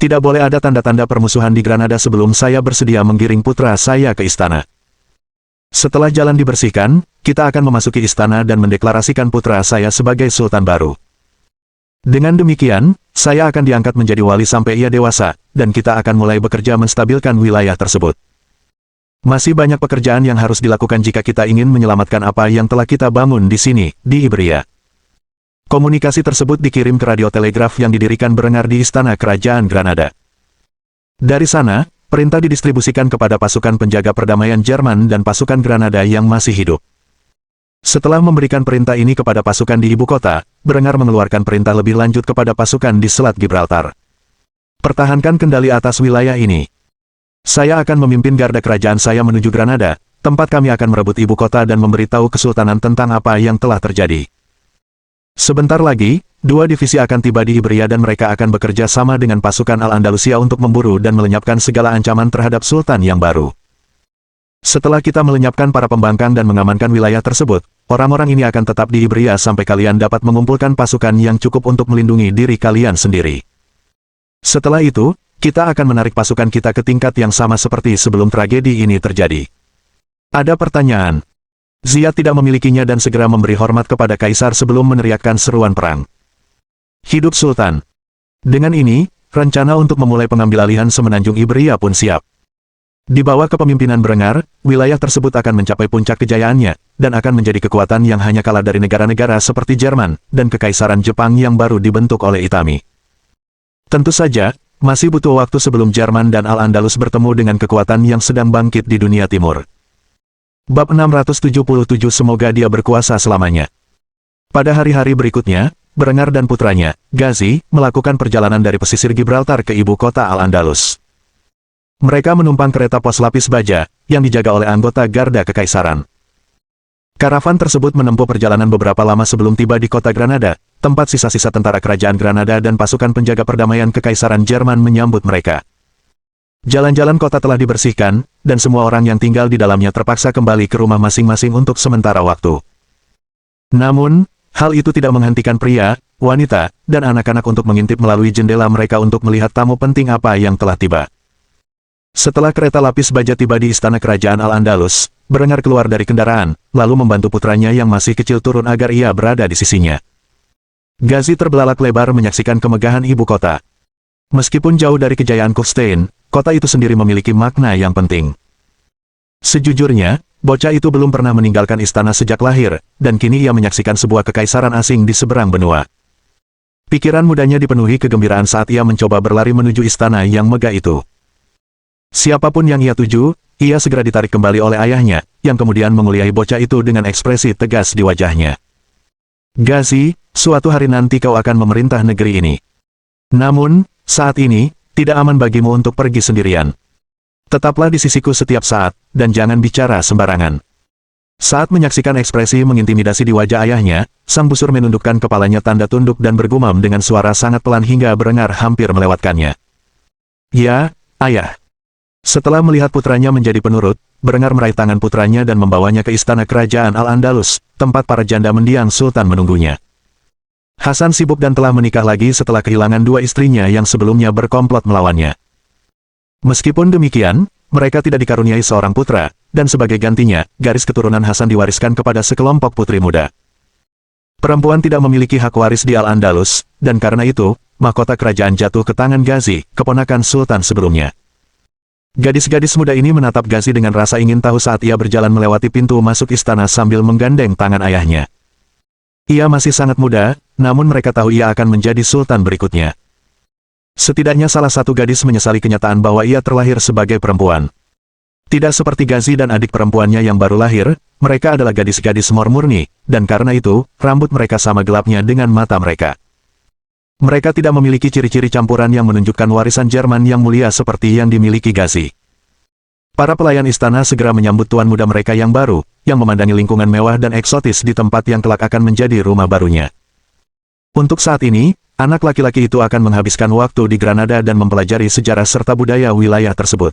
Tidak boleh ada tanda-tanda permusuhan di Granada sebelum saya bersedia menggiring putra saya ke istana. Setelah jalan dibersihkan, kita akan memasuki istana dan mendeklarasikan putra saya sebagai sultan baru. Dengan demikian, saya akan diangkat menjadi wali sampai ia dewasa, dan kita akan mulai bekerja menstabilkan wilayah tersebut. Masih banyak pekerjaan yang harus dilakukan jika kita ingin menyelamatkan apa yang telah kita bangun di sini, di Ibria. Komunikasi tersebut dikirim ke radio telegraf yang didirikan Berengar di Istana Kerajaan Granada. Dari sana, perintah didistribusikan kepada pasukan penjaga perdamaian Jerman dan pasukan Granada yang masih hidup. Setelah memberikan perintah ini kepada pasukan di ibu kota, Berengar mengeluarkan perintah lebih lanjut kepada pasukan di Selat Gibraltar. Pertahankan kendali atas wilayah ini. Saya akan memimpin garda kerajaan saya menuju Granada, tempat kami akan merebut ibu kota dan memberitahu kesultanan tentang apa yang telah terjadi. Sebentar lagi, 2 divisi akan tiba di Ibria dan mereka akan bekerja sama dengan pasukan Al-Andalusia untuk memburu dan melenyapkan segala ancaman terhadap sultan yang baru. Setelah kita melenyapkan para pembangkang dan mengamankan wilayah tersebut, orang-orang ini akan tetap di Ibria sampai kalian dapat mengumpulkan pasukan yang cukup untuk melindungi diri kalian sendiri. Setelah itu, kita akan menarik pasukan kita ke tingkat yang sama seperti sebelum tragedi ini terjadi. Ada pertanyaan. Ziyad tidak memilikinya dan segera memberi hormat kepada kaisar sebelum meneriakkan seruan perang. Hidup Sultan. Dengan ini, rencana untuk memulai pengambil alihan semenanjung Ibria pun siap. Di bawah kepemimpinan Berengar, wilayah tersebut akan mencapai puncak kejayaannya, dan akan menjadi kekuatan yang hanya kalah dari negara-negara seperti Jerman, dan Kekaisaran Jepang yang baru dibentuk oleh Itami. Tentu saja, masih butuh waktu sebelum Jerman dan Al-Andalus bertemu dengan kekuatan yang sedang bangkit di dunia timur. Bab 677 Semoga dia berkuasa selamanya. Pada hari-hari berikutnya, Berengar dan putranya, Ghazi, melakukan perjalanan dari pesisir Gibraltar ke ibu kota Al-Andalus. Mereka menumpang kereta pos lapis baja, yang dijaga oleh anggota Garda Kekaisaran. Karavan tersebut menempuh perjalanan beberapa lama sebelum tiba di kota Granada, tempat sisa-sisa tentara kerajaan Granada dan pasukan penjaga perdamaian Kekaisaran Jerman menyambut mereka. Jalan-jalan kota telah dibersihkan, dan semua orang yang tinggal di dalamnya terpaksa kembali ke rumah masing-masing untuk sementara waktu. Namun, hal itu tidak menghentikan pria, wanita, dan anak-anak untuk mengintip melalui jendela mereka untuk melihat tamu penting apa yang telah tiba. Setelah kereta lapis baja tiba di istana kerajaan Al-Andalus, Berengar keluar dari kendaraan, lalu membantu putranya yang masih kecil turun agar ia berada di sisinya. Ghazi terbelalak lebar menyaksikan kemegahan ibu kota. Meskipun jauh dari kejayaan Kufstein, kota itu sendiri memiliki makna yang penting. Sejujurnya, bocah itu belum pernah meninggalkan istana sejak lahir, dan kini ia menyaksikan sebuah kekaisaran asing di seberang benua. Pikiran mudanya dipenuhi kegembiraan saat ia mencoba berlari menuju istana yang megah itu. Siapapun yang ia tuju, ia segera ditarik kembali oleh ayahnya, yang kemudian menguliahi bocah itu dengan ekspresi tegas di wajahnya. Ghazi, suatu hari nanti kau akan memerintah negeri ini. Namun, saat ini, tidak aman bagimu untuk pergi sendirian. Tetaplah di sisiku setiap saat, dan jangan bicara sembarangan. Saat menyaksikan ekspresi mengintimidasi di wajah ayahnya, sang busur menundukkan kepalanya tanda tunduk dan bergumam dengan suara sangat pelan hingga Berengar hampir melewatkannya. Ya, ayah. Setelah melihat putranya menjadi penurut, Berengar meraih tangan putranya dan membawanya ke istana kerajaan Al-Andalus, tempat para janda mendiang Sultan menunggunya. Hasan sibuk dan telah menikah lagi setelah kehilangan dua istrinya yang sebelumnya berkomplot melawannya. Meskipun demikian, mereka tidak dikaruniai seorang putra, dan sebagai gantinya, garis keturunan Hasan diwariskan kepada sekelompok putri muda. Perempuan tidak memiliki hak waris di Al-Andalus, dan karena itu, mahkota kerajaan jatuh ke tangan Ghazi, keponakan Sultan sebelumnya. Gadis-gadis muda ini menatap Ghazi dengan rasa ingin tahu saat ia berjalan melewati pintu masuk istana sambil menggandeng tangan ayahnya. Ia masih sangat muda, namun mereka tahu ia akan menjadi sultan berikutnya. Setidaknya salah satu gadis menyesali kenyataan bahwa ia terlahir sebagai perempuan. Tidak seperti Ghazi dan adik perempuannya yang baru lahir, mereka adalah gadis-gadis murni, dan karena itu, rambut mereka sama gelapnya dengan mata mereka. Mereka tidak memiliki ciri-ciri campuran yang menunjukkan warisan Jerman yang mulia seperti yang dimiliki Ghazi. Para pelayan istana segera menyambut tuan muda mereka yang baru, yang memandangi lingkungan mewah dan eksotis di tempat yang kelak akan menjadi rumah barunya. Untuk saat ini, anak laki-laki itu akan menghabiskan waktu di Granada dan mempelajari sejarah serta budaya wilayah tersebut.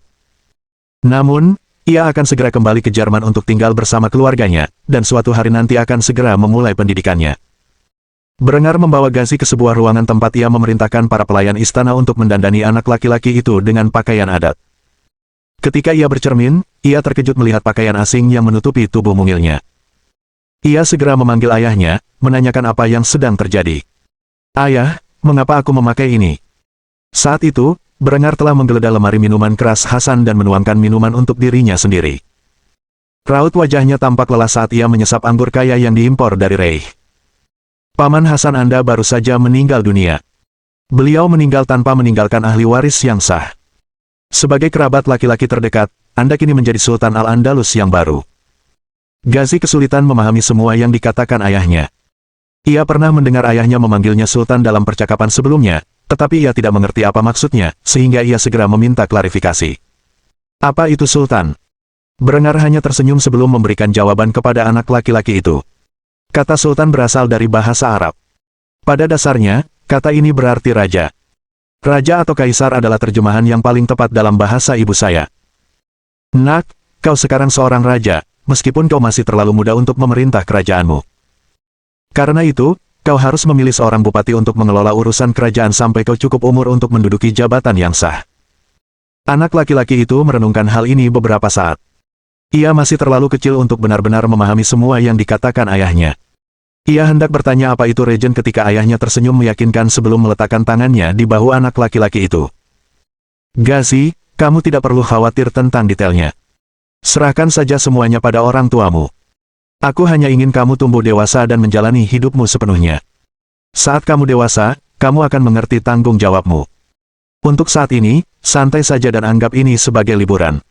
Namun, ia akan segera kembali ke Jerman untuk tinggal bersama keluarganya, dan suatu hari nanti akan segera memulai pendidikannya. Berengar membawa Ghazi ke sebuah ruangan tempat ia memerintahkan para pelayan istana untuk mendandani anak laki-laki itu dengan pakaian adat. Ketika ia bercermin, ia terkejut melihat pakaian asing yang menutupi tubuh mungilnya. Ia segera memanggil ayahnya, menanyakan apa yang sedang terjadi. Ayah, mengapa aku memakai ini? Saat itu, Berengar telah menggeledah lemari minuman keras Hasan dan menuangkan minuman untuk dirinya sendiri. Raut wajahnya tampak lelah saat ia menyesap anggur kaya yang diimpor dari Reich. Paman Hasan Anda baru saja meninggal dunia. Beliau meninggal tanpa meninggalkan ahli waris yang sah. Sebagai kerabat laki-laki terdekat, Anda kini menjadi Sultan Al-Andalus yang baru. Ghazi kesulitan memahami semua yang dikatakan ayahnya. Ia pernah mendengar ayahnya memanggilnya Sultan dalam percakapan sebelumnya, tetapi ia tidak mengerti apa maksudnya, sehingga ia segera meminta klarifikasi. Apa itu Sultan? Berengar hanya tersenyum sebelum memberikan jawaban kepada anak laki-laki itu. Kata Sultan berasal dari bahasa Arab. Pada dasarnya, kata ini berarti raja. Raja atau kaisar adalah terjemahan yang paling tepat dalam bahasa ibu saya. Nak, kau sekarang seorang raja, meskipun kau masih terlalu muda untuk memerintah kerajaanmu. Karena itu, kau harus memilih seorang bupati untuk mengelola urusan kerajaan sampai kau cukup umur untuk menduduki jabatan yang sah. Anak laki-laki itu merenungkan hal ini beberapa saat. Ia masih terlalu kecil untuk benar-benar memahami semua yang dikatakan ayahnya. Ia hendak bertanya apa itu Regen ketika ayahnya tersenyum meyakinkan sebelum meletakkan tangannya di bahu anak laki-laki itu. Ghazi, kamu tidak perlu khawatir tentang detailnya. Serahkan saja semuanya pada orang tuamu. Aku hanya ingin kamu tumbuh dewasa dan menjalani hidupmu sepenuhnya. Saat kamu dewasa, kamu akan mengerti tanggung jawabmu. Untuk saat ini, santai saja dan anggap ini sebagai liburan.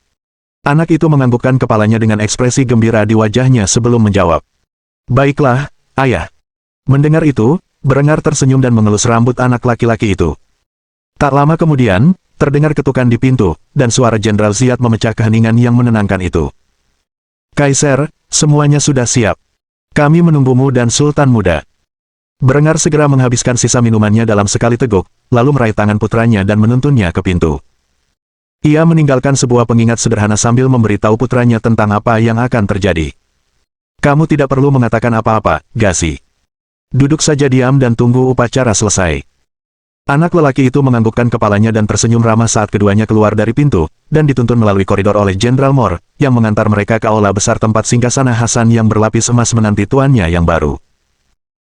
Anak itu menganggukkan kepalanya dengan ekspresi gembira di wajahnya sebelum menjawab. Baiklah, Ayah. Mendengar itu, Berengar tersenyum dan mengelus rambut anak laki-laki itu. Tak lama kemudian, terdengar ketukan di pintu, dan suara Jenderal Ziyad memecah keheningan yang menenangkan itu. Kaisar, semuanya sudah siap. Kami menunggumu dan Sultan Muda. Berengar segera menghabiskan sisa minumannya dalam sekali teguk, lalu meraih tangan putranya dan menuntunnya ke pintu. Ia meninggalkan sebuah pengingat sederhana sambil memberitahu putranya tentang apa yang akan terjadi. Kamu tidak perlu mengatakan apa-apa, Gazi. Duduk saja diam dan tunggu upacara selesai. Anak lelaki itu menganggukkan kepalanya dan tersenyum ramah saat keduanya keluar dari pintu, dan dituntun melalui koridor oleh Jenderal Moore, yang mengantar mereka ke aula besar tempat singgasana Hasan yang berlapis emas menanti tuannya yang baru.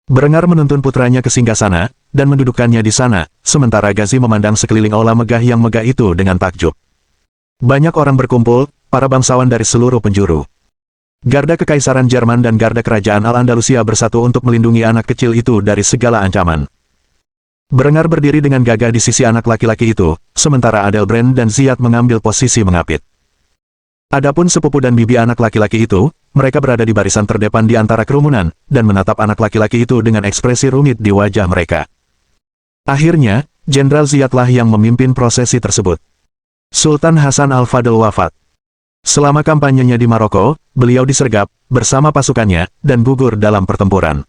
Berengar menuntun putranya ke singgasana, dan mendudukkannya di sana, sementara Gazi memandang sekeliling aula megah yang megah itu dengan takjub. Banyak orang berkumpul, para bangsawan dari seluruh penjuru. Garda Kekaisaran Jerman dan Garda Kerajaan Al-Andalusia bersatu untuk melindungi anak kecil itu dari segala ancaman. Berengar berdiri dengan gagah di sisi anak laki-laki itu, sementara Adelbrand dan Ziyad mengambil posisi mengapit. Adapun sepupu dan bibi anak laki-laki itu, mereka berada di barisan terdepan di antara kerumunan, dan menatap anak laki-laki itu dengan ekspresi rumit di wajah mereka. Akhirnya, Jenderal Ziyadlah yang memimpin prosesi tersebut. Sultan Hasan Al-Fadl wafat. Selama kampanyenya di Maroko, beliau disergap, bersama pasukannya, dan gugur dalam pertempuran.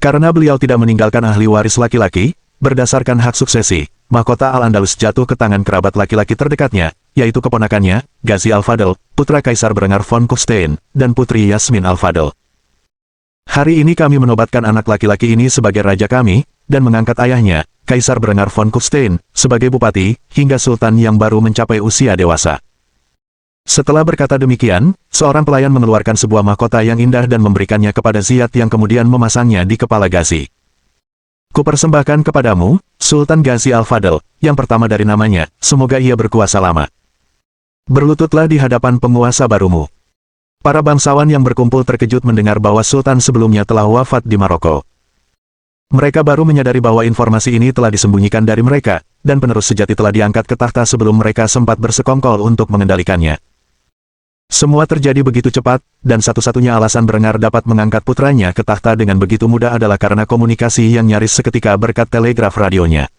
Karena beliau tidak meninggalkan ahli waris laki-laki, berdasarkan hak suksesi, mahkota Al-Andalus jatuh ke tangan kerabat laki-laki terdekatnya, yaitu keponakannya, Gazi Al-Fadl, putra Kaisar Berengar von Kufstein, dan putri Yasmin Al-Fadl. Hari ini kami menobatkan anak laki-laki ini sebagai raja kami, dan mengangkat ayahnya, Kaisar Berengar von Kufstein, sebagai bupati, hingga sultan yang baru mencapai usia dewasa. Setelah berkata demikian, seorang pelayan mengeluarkan sebuah mahkota yang indah dan memberikannya kepada Ziyad yang kemudian memasangnya di kepala Gazi. Kupersembahkan kepadamu, Sultan Gazi Al-Fadl, yang pertama dari namanya, semoga ia berkuasa lama. Berlututlah di hadapan penguasa barumu. Para bangsawan yang berkumpul terkejut mendengar bahwa Sultan sebelumnya telah wafat di Maroko. Mereka baru menyadari bahwa informasi ini telah disembunyikan dari mereka, dan penerus sejati telah diangkat ke takhta sebelum mereka sempat bersekongkol untuk mengendalikannya. Semua terjadi begitu cepat, dan satu-satunya alasan Berengar dapat mengangkat putranya ke takhta dengan begitu mudah adalah karena komunikasi yang nyaris seketika berkat telegraf radionya.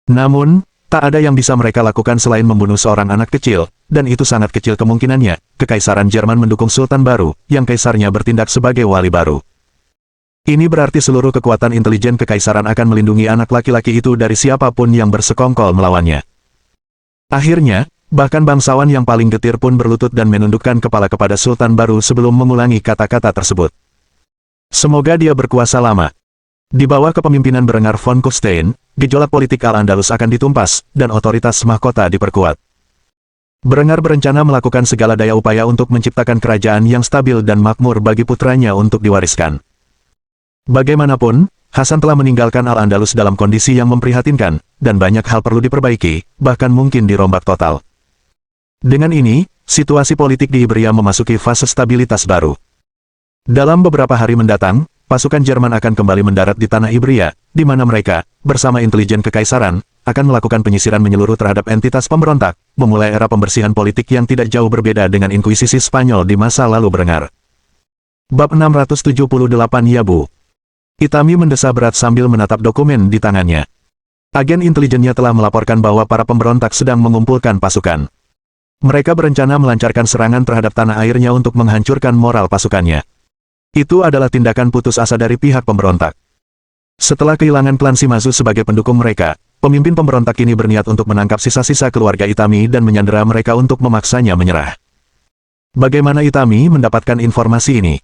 Namun, tak ada yang bisa mereka lakukan selain membunuh seorang anak kecil, dan itu sangat kecil kemungkinannya, Kekaisaran Jerman mendukung Sultan baru, yang kaisarnya bertindak sebagai wali baru. Ini berarti seluruh kekuatan intelijen Kekaisaran akan melindungi anak laki-laki itu dari siapapun yang bersekongkol melawannya. Akhirnya, bahkan bangsawan yang paling getir pun berlutut dan menundukkan kepala kepada Sultan baru sebelum mengulangi kata-kata tersebut. Semoga dia berkuasa lama. Di bawah kepemimpinan Berengar von Kufstein, gejolak politik Al-Andalus akan ditumpas, dan otoritas mahkota diperkuat. Berengar berencana melakukan segala daya upaya untuk menciptakan kerajaan yang stabil dan makmur bagi putranya untuk diwariskan. Bagaimanapun, Hasan telah meninggalkan Al-Andalus dalam kondisi yang memprihatinkan, dan banyak hal perlu diperbaiki, bahkan mungkin dirombak total. Dengan ini, situasi politik di Iberia memasuki fase stabilitas baru. Dalam beberapa hari mendatang, pasukan Jerman akan kembali mendarat di tanah Iberia, di mana mereka, bersama intelijen Kekaisaran, akan melakukan penyisiran menyeluruh terhadap entitas pemberontak, memulai era pembersihan politik yang tidak jauh berbeda dengan Inkuisisi Spanyol di masa lalu Berengar. Bab 678 Yabu. Itami mendesah berat sambil menatap dokumen di tangannya. Agen intelijennya telah melaporkan bahwa para pemberontak sedang mengumpulkan pasukan. Mereka berencana melancarkan serangan terhadap tanah airnya untuk menghancurkan moral pasukannya. Itu adalah tindakan putus asa dari pihak pemberontak. Setelah kehilangan klan Shimazu sebagai pendukung mereka, pemimpin pemberontak ini berniat untuk menangkap sisa-sisa keluarga Itami dan menyandera mereka untuk memaksanya menyerah. Bagaimana Itami mendapatkan informasi ini?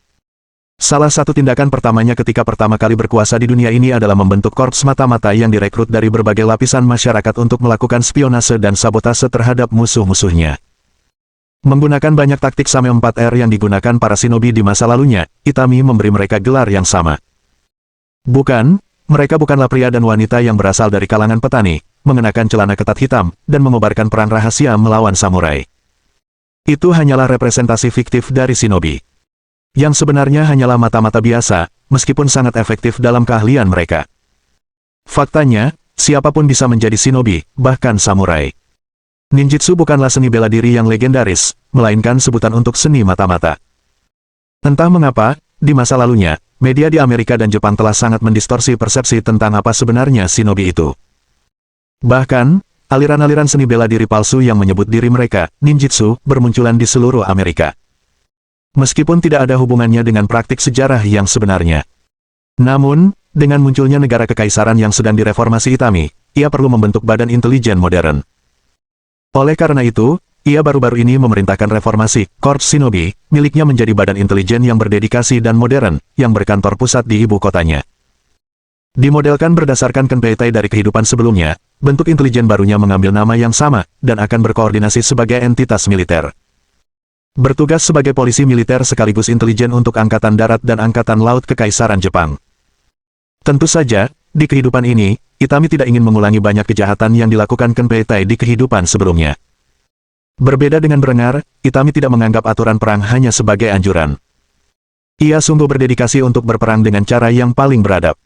Salah satu tindakan pertamanya ketika pertama kali berkuasa di dunia ini adalah membentuk korps mata-mata yang direkrut dari berbagai lapisan masyarakat untuk melakukan spionase dan sabotase terhadap musuh-musuhnya. Menggunakan banyak taktik Same 4R yang digunakan para shinobi di masa lalunya, Itami memberi mereka gelar yang sama. Bukan, mereka bukanlah pria dan wanita yang berasal dari kalangan petani, mengenakan celana ketat hitam, dan mengobarkan perang rahasia melawan samurai. Itu hanyalah representasi fiktif dari shinobi. Yang sebenarnya hanyalah mata-mata biasa, meskipun sangat efektif dalam keahlian mereka. Faktanya, siapapun bisa menjadi shinobi, bahkan samurai. Ninjitsu bukanlah seni bela diri yang legendaris, melainkan sebutan untuk seni mata-mata. Entah mengapa, di masa lalunya, media di Amerika dan Jepang telah sangat mendistorsi persepsi tentang apa sebenarnya shinobi itu. Bahkan, aliran-aliran seni bela diri palsu yang menyebut diri mereka, ninjitsu, bermunculan di seluruh Amerika. Meskipun tidak ada hubungannya dengan praktik sejarah yang sebenarnya. Namun, dengan munculnya negara kekaisaran yang sedang direformasi Itami, ia perlu membentuk badan intelijen modern. Oleh karena itu, ia baru-baru ini memerintahkan reformasi Korps Shinobi, miliknya menjadi badan intelijen yang berdedikasi dan modern, yang berkantor pusat di ibu kotanya. Dimodelkan berdasarkan Kenpeitai dari kehidupan sebelumnya, bentuk intelijen barunya mengambil nama yang sama, dan akan berkoordinasi sebagai entitas militer. Bertugas sebagai polisi militer sekaligus intelijen untuk Angkatan Darat dan Angkatan Laut Kekaisaran Jepang. Tentu saja, di kehidupan ini, Itami tidak ingin mengulangi banyak kejahatan yang dilakukan Kenpeitai di kehidupan sebelumnya. Berbeda dengan Berengar, Itami tidak menganggap aturan perang hanya sebagai anjuran. Ia sungguh berdedikasi untuk berperang dengan cara yang paling beradab.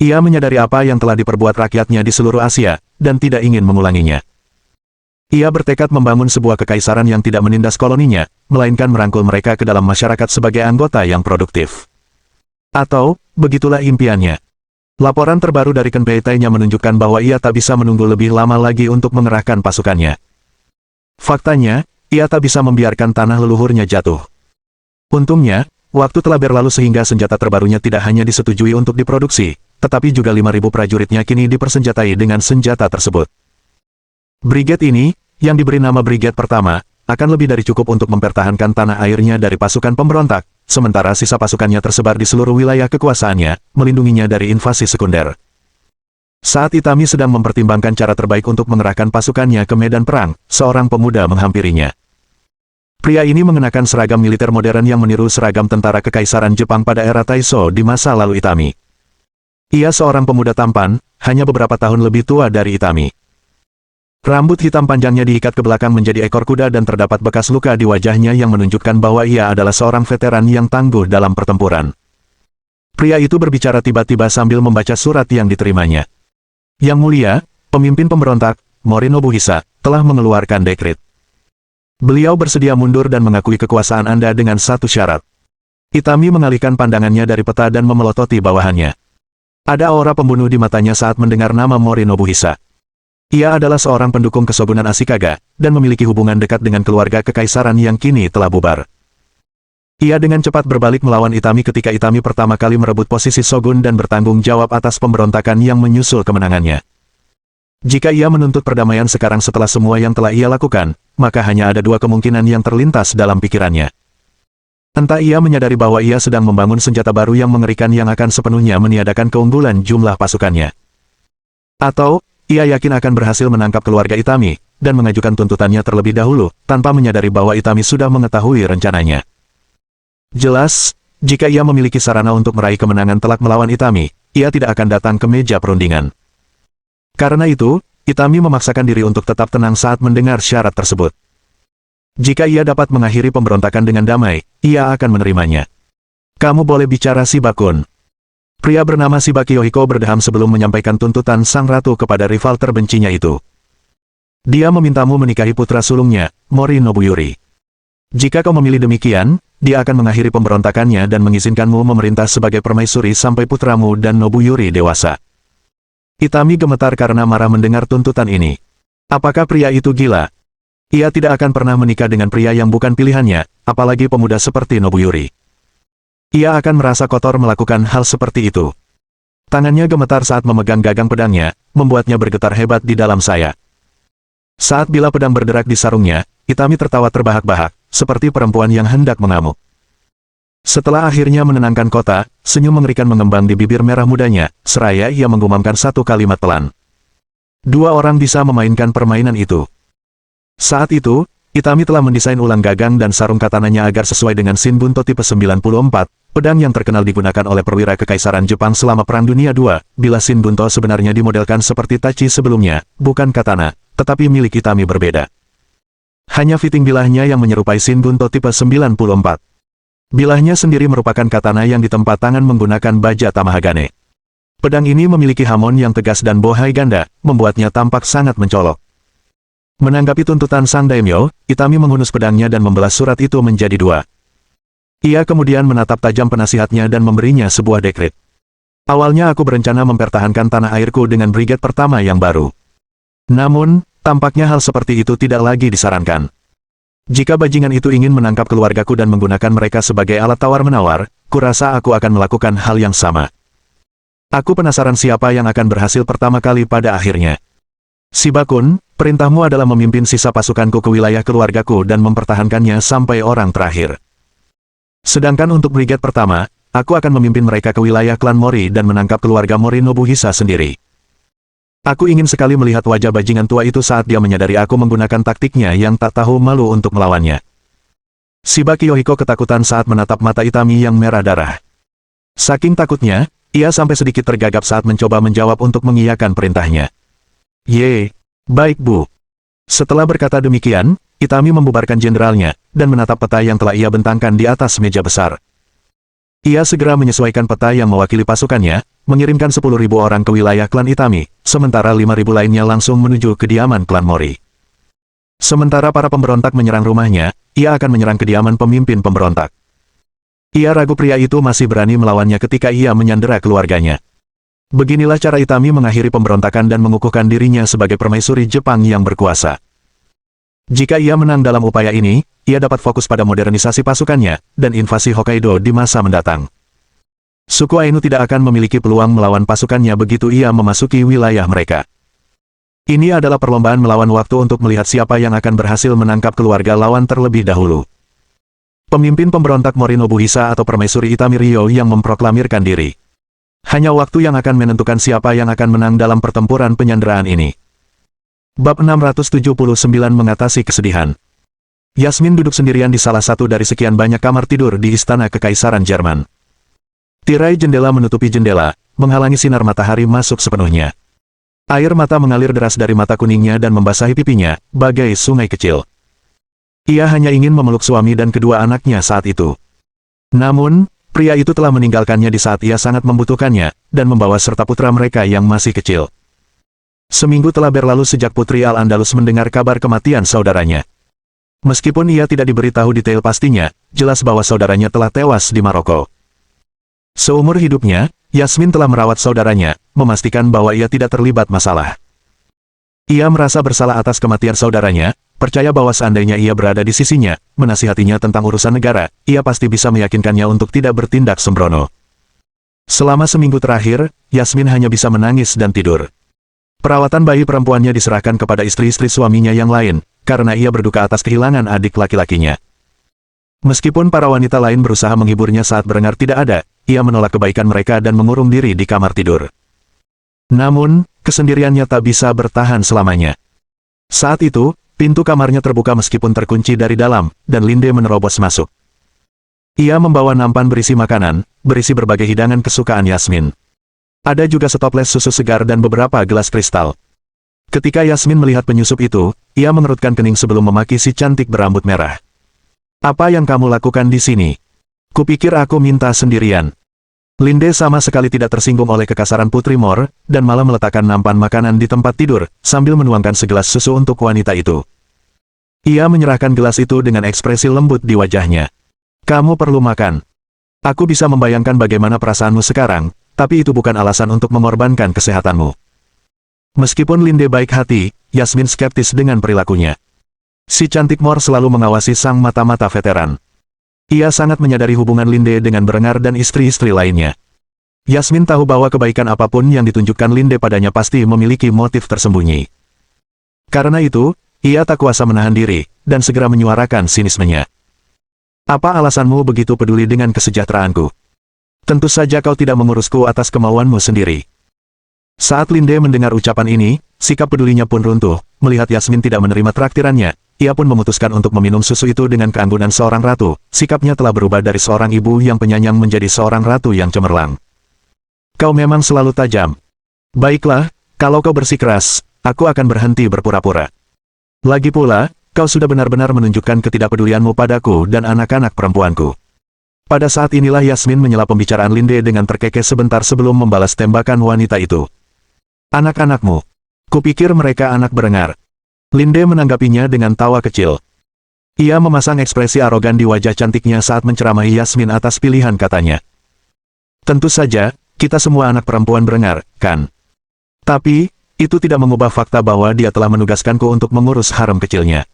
Ia menyadari apa yang telah diperbuat rakyatnya di seluruh Asia, dan tidak ingin mengulanginya. Ia bertekad membangun sebuah kekaisaran yang tidak menindas koloninya, melainkan merangkul mereka ke dalam masyarakat sebagai anggota yang produktif. Atau, begitulah impiannya. Laporan terbaru dari Kenpeitai-nya menunjukkan bahwa ia tak bisa menunggu lebih lama lagi untuk mengerahkan pasukannya. Faktanya, ia tak bisa membiarkan tanah leluhurnya jatuh. Untungnya, waktu telah berlalu sehingga senjata terbarunya tidak hanya disetujui untuk diproduksi, tetapi juga 5.000 prajuritnya kini dipersenjatai dengan senjata tersebut. Brigade ini, yang diberi nama Brigade Pertama, akan lebih dari cukup untuk mempertahankan tanah airnya dari pasukan pemberontak, sementara sisa pasukannya tersebar di seluruh wilayah kekuasaannya, melindunginya dari invasi sekunder. Saat Itami sedang mempertimbangkan cara terbaik untuk mengerahkan pasukannya ke medan perang, seorang pemuda menghampirinya. Pria ini mengenakan seragam militer modern yang meniru seragam tentara Kekaisaran Jepang pada era Taisho di masa lalu Itami. Ia seorang pemuda tampan, hanya beberapa tahun lebih tua dari Itami. Rambut hitam panjangnya diikat ke belakang menjadi ekor kuda dan terdapat bekas luka di wajahnya yang menunjukkan bahwa ia adalah seorang veteran yang tangguh dalam pertempuran. Pria itu berbicara tiba-tiba sambil membaca surat yang diterimanya. Yang mulia, pemimpin pemberontak, Mori Nobuhisa, telah mengeluarkan dekret. Beliau bersedia mundur dan mengakui kekuasaan Anda dengan satu syarat. Itami mengalihkan pandangannya dari peta dan memelototi bawahannya. Ada aura pembunuh di matanya saat mendengar nama Mori Nobuhisa. Ia adalah seorang pendukung Kesogunan Ashikaga, dan memiliki hubungan dekat dengan keluarga kekaisaran yang kini telah bubar. Ia dengan cepat berbalik melawan Itami ketika Itami pertama kali merebut posisi Shogun dan bertanggung jawab atas pemberontakan yang menyusul kemenangannya. Jika ia menuntut perdamaian sekarang setelah semua yang telah ia lakukan, maka hanya ada dua kemungkinan yang terlintas dalam pikirannya. Entah ia menyadari bahwa ia sedang membangun senjata baru yang mengerikan yang akan sepenuhnya meniadakan keunggulan jumlah pasukannya. Atau, ia yakin akan berhasil menangkap keluarga Itami, dan mengajukan tuntutannya terlebih dahulu, tanpa menyadari bahwa Itami sudah mengetahui rencananya. Jelas, jika ia memiliki sarana untuk meraih kemenangan telak melawan Itami, ia tidak akan datang ke meja perundingan. Karena itu, Itami memaksakan diri untuk tetap tenang saat mendengar syarat tersebut. Jika ia dapat mengakhiri pemberontakan dengan damai, ia akan menerimanya. Kamu boleh bicara, Shiba-kun. Pria bernama Shiba Kiyohiko berdeham sebelum menyampaikan tuntutan sang ratu kepada rival terbencinya itu. Dia memintamu menikahi putra sulungnya, Mori Nobuyuri. Jika kau memilih demikian, dia akan mengakhiri pemberontakannya dan mengizinkanmu memerintah sebagai permaisuri sampai putramu dan Nobuyuri dewasa. Itami gemetar karena marah mendengar tuntutan ini. Apakah pria itu gila? Ia tidak akan pernah menikah dengan pria yang bukan pilihannya, apalagi pemuda seperti Nobuyuri. Ia akan merasa kotor melakukan hal seperti itu. Tangannya gemetar saat memegang gagang pedangnya, membuatnya bergetar hebat di dalam saya. Saat bila pedang berderak di sarungnya, Itami tertawa terbahak-bahak, seperti perempuan yang hendak mengamuk. Setelah akhirnya menenangkan kota, senyum mengerikan mengembang di bibir merah mudanya, seraya ia menggumamkan satu kalimat pelan. Dua orang bisa memainkan permainan itu. Saat itu, Itami telah mendesain ulang gagang dan sarung katananya agar sesuai dengan Shinbunto tipe 94, pedang yang terkenal digunakan oleh perwira Kekaisaran Jepang selama Perang Dunia II, bila Shinbunto sebenarnya dimodelkan seperti tachi sebelumnya, bukan katana, tetapi milik Itami berbeda. Hanya fitting bilahnya yang menyerupai Shinbunto tipe 94. Bilahnya sendiri merupakan katana yang ditempa tangan menggunakan baja Tamahagane. Pedang ini memiliki hamon yang tegas dan bohai ganda, membuatnya tampak sangat mencolok. Menanggapi tuntutan sang daimyo, Itami menghunus pedangnya dan membelah surat itu menjadi dua. Ia kemudian menatap tajam penasihatnya dan memberinya sebuah dekret. Awalnya aku berencana mempertahankan tanah airku dengan brigade pertama yang baru. Namun, tampaknya hal seperti itu tidak lagi disarankan. Jika bajingan itu ingin menangkap keluargaku dan menggunakan mereka sebagai alat tawar-menawar, kurasa aku akan melakukan hal yang sama. Aku penasaran siapa yang akan berhasil pertama kali pada akhirnya. Si Bakun, perintahmu adalah memimpin sisa pasukanku ke wilayah keluargaku dan mempertahankannya sampai orang terakhir. Sedangkan untuk brigade pertama, aku akan memimpin mereka ke wilayah klan Mori dan menangkap keluarga Mori Nobuhisa sendiri. Aku ingin sekali melihat wajah bajingan tua itu saat dia menyadari aku menggunakan taktiknya yang tak tahu malu untuk melawannya. Shiba Kiyohiko ketakutan saat menatap mata Itami yang merah darah. Saking takutnya, ia sampai sedikit tergagap saat mencoba menjawab untuk mengiyakan perintahnya. Ye, baik Bu. Setelah berkata demikian, Itami membubarkan jenderalnya, dan menatap peta yang telah ia bentangkan di atas meja besar. Ia segera menyesuaikan peta yang mewakili pasukannya, mengirimkan 10.000 orang ke wilayah klan Itami, sementara 5.000 lainnya langsung menuju kediaman klan Mori. Sementara para pemberontak menyerang rumahnya, ia akan menyerang kediaman pemimpin pemberontak. Ia ragu pria itu masih berani melawannya ketika ia menyandera keluarganya. Beginilah cara Itami mengakhiri pemberontakan dan mengukuhkan dirinya sebagai permaisuri Jepang yang berkuasa. Jika ia menang dalam upaya ini, ia dapat fokus pada modernisasi pasukannya, dan invasi Hokkaido di masa mendatang. Suku Ainu tidak akan memiliki peluang melawan pasukannya begitu ia memasuki wilayah mereka. Ini adalah perlombaan melawan waktu untuk melihat siapa yang akan berhasil menangkap keluarga lawan terlebih dahulu. Pemimpin pemberontak Mori Nobuhisa atau permaisuri Itami Ryo yang memproklamirkan diri. Hanya waktu yang akan menentukan siapa yang akan menang dalam pertempuran penyanderaan ini. Bab 679 mengatasi kesedihan. Yasmin duduk sendirian di salah satu dari sekian banyak kamar tidur di Istana Kekaisaran Jerman. Tirai jendela menutupi jendela, menghalangi sinar matahari masuk sepenuhnya. Air mata mengalir deras dari mata kuningnya dan membasahi pipinya, bagai sungai kecil. Ia hanya ingin memeluk suami dan kedua anaknya saat itu. Namun, pria itu telah meninggalkannya di saat ia sangat membutuhkannya, dan membawa serta putra mereka yang masih kecil. Seminggu telah berlalu sejak Putri Al-Andalus mendengar kabar kematian saudaranya. Meskipun ia tidak diberitahu detail pastinya, jelas bahwa saudaranya telah tewas di Maroko. Seumur hidupnya, Yasmin telah merawat saudaranya, memastikan bahwa ia tidak terlibat masalah. Ia merasa bersalah atas kematian saudaranya, percaya bahwa seandainya ia berada di sisinya, menasihatinya tentang urusan negara, ia pasti bisa meyakinkannya untuk tidak bertindak sembrono. Selama seminggu terakhir, Yasmin hanya bisa menangis dan tidur. Perawatan bayi perempuannya diserahkan kepada istri-istri suaminya yang lain, karena ia berduka atas kehilangan adik laki-lakinya. Meskipun para wanita lain berusaha menghiburnya saat Berengar tidak ada, ia menolak kebaikan mereka dan mengurung diri di kamar tidur. Namun, kesendiriannya tak bisa bertahan selamanya. Saat itu, pintu kamarnya terbuka meskipun terkunci dari dalam, dan Linde menerobos masuk. Ia membawa nampan berisi makanan, berisi berbagai hidangan kesukaan Yasmin. Ada juga setoples susu segar dan beberapa gelas kristal. Ketika Yasmin melihat penyusup itu, ia mengerutkan kening sebelum memaki si cantik berambut merah. Apa yang kamu lakukan di sini? Kupikir aku minta sendirian. Linde sama sekali tidak tersinggung oleh kekasaran Putri Mor, dan malah meletakkan nampan makanan di tempat tidur, sambil menuangkan segelas susu untuk wanita itu. Ia menyerahkan gelas itu dengan ekspresi lembut di wajahnya. Kamu perlu makan. Aku bisa membayangkan bagaimana perasaanmu sekarang, tapi itu bukan alasan untuk mengorbankan kesehatanmu. Meskipun Linde baik hati, Yasmin skeptis dengan perilakunya. Si cantik Mor selalu mengawasi sang mata-mata veteran. Ia sangat menyadari hubungan Linde dengan Berengar dan istri-istri lainnya. Yasmin tahu bahwa kebaikan apapun yang ditunjukkan Linde padanya pasti memiliki motif tersembunyi. Karena itu, ia tak kuasa menahan diri, dan segera menyuarakan sinismenya. Apa alasanmu begitu peduli dengan kesejahteraanku? Tentu saja kau tidak mengurusku atas kemauanmu sendiri. Saat Linde mendengar ucapan ini, sikap pedulinya pun runtuh. Melihat Yasmin tidak menerima traktirannya, ia pun memutuskan untuk meminum susu itu dengan keanggunan seorang ratu. Sikapnya telah berubah dari seorang ibu yang penyayang menjadi seorang ratu yang cemerlang. Kau memang selalu tajam. Baiklah, kalau kau bersikeras, aku akan berhenti berpura-pura. Lagi pula, kau sudah benar-benar menunjukkan ketidakpedulianmu padaku dan anak-anak perempuanku. Pada saat inilah Yasmin menyela pembicaraan Linde dengan terkekeh sebentar sebelum membalas tembakan wanita itu. Anak-anakmu. Kupikir mereka anak Berengar. Linde menanggapinya dengan tawa kecil. Ia memasang ekspresi arogan di wajah cantiknya saat menceramahi Yasmin atas pilihan katanya. Tentu saja, kita semua anak perempuan Berengar, kan? Tapi, itu tidak mengubah fakta bahwa dia telah menugaskanku untuk mengurus harem kecilnya.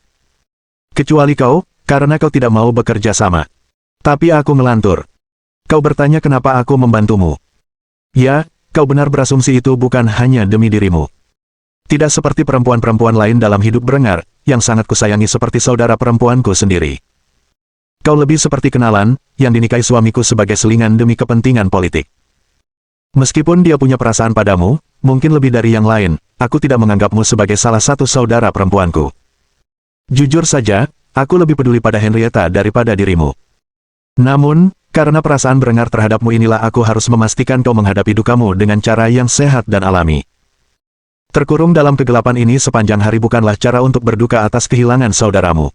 Kecuali kau, karena kau tidak mau bekerja sama. Tapi aku ngelantur. Kau bertanya kenapa aku membantumu. Ya, kau benar berasumsi itu bukan hanya demi dirimu. Tidak seperti perempuan-perempuan lain dalam hidup Berengar, yang sangat kusayangi seperti saudara perempuanku sendiri. Kau lebih seperti kenalan, yang dinikahi suamiku sebagai selingan demi kepentingan politik. Meskipun dia punya perasaan padamu, mungkin lebih dari yang lain, aku tidak menganggapmu sebagai salah satu saudara perempuanku. Jujur saja, aku lebih peduli pada Henrietta daripada dirimu. Namun, karena perasaan Berengar terhadapmu inilah aku harus memastikan kau menghadapi dukamu dengan cara yang sehat dan alami. Terkurung dalam kegelapan ini sepanjang hari bukanlah cara untuk berduka atas kehilangan saudaramu.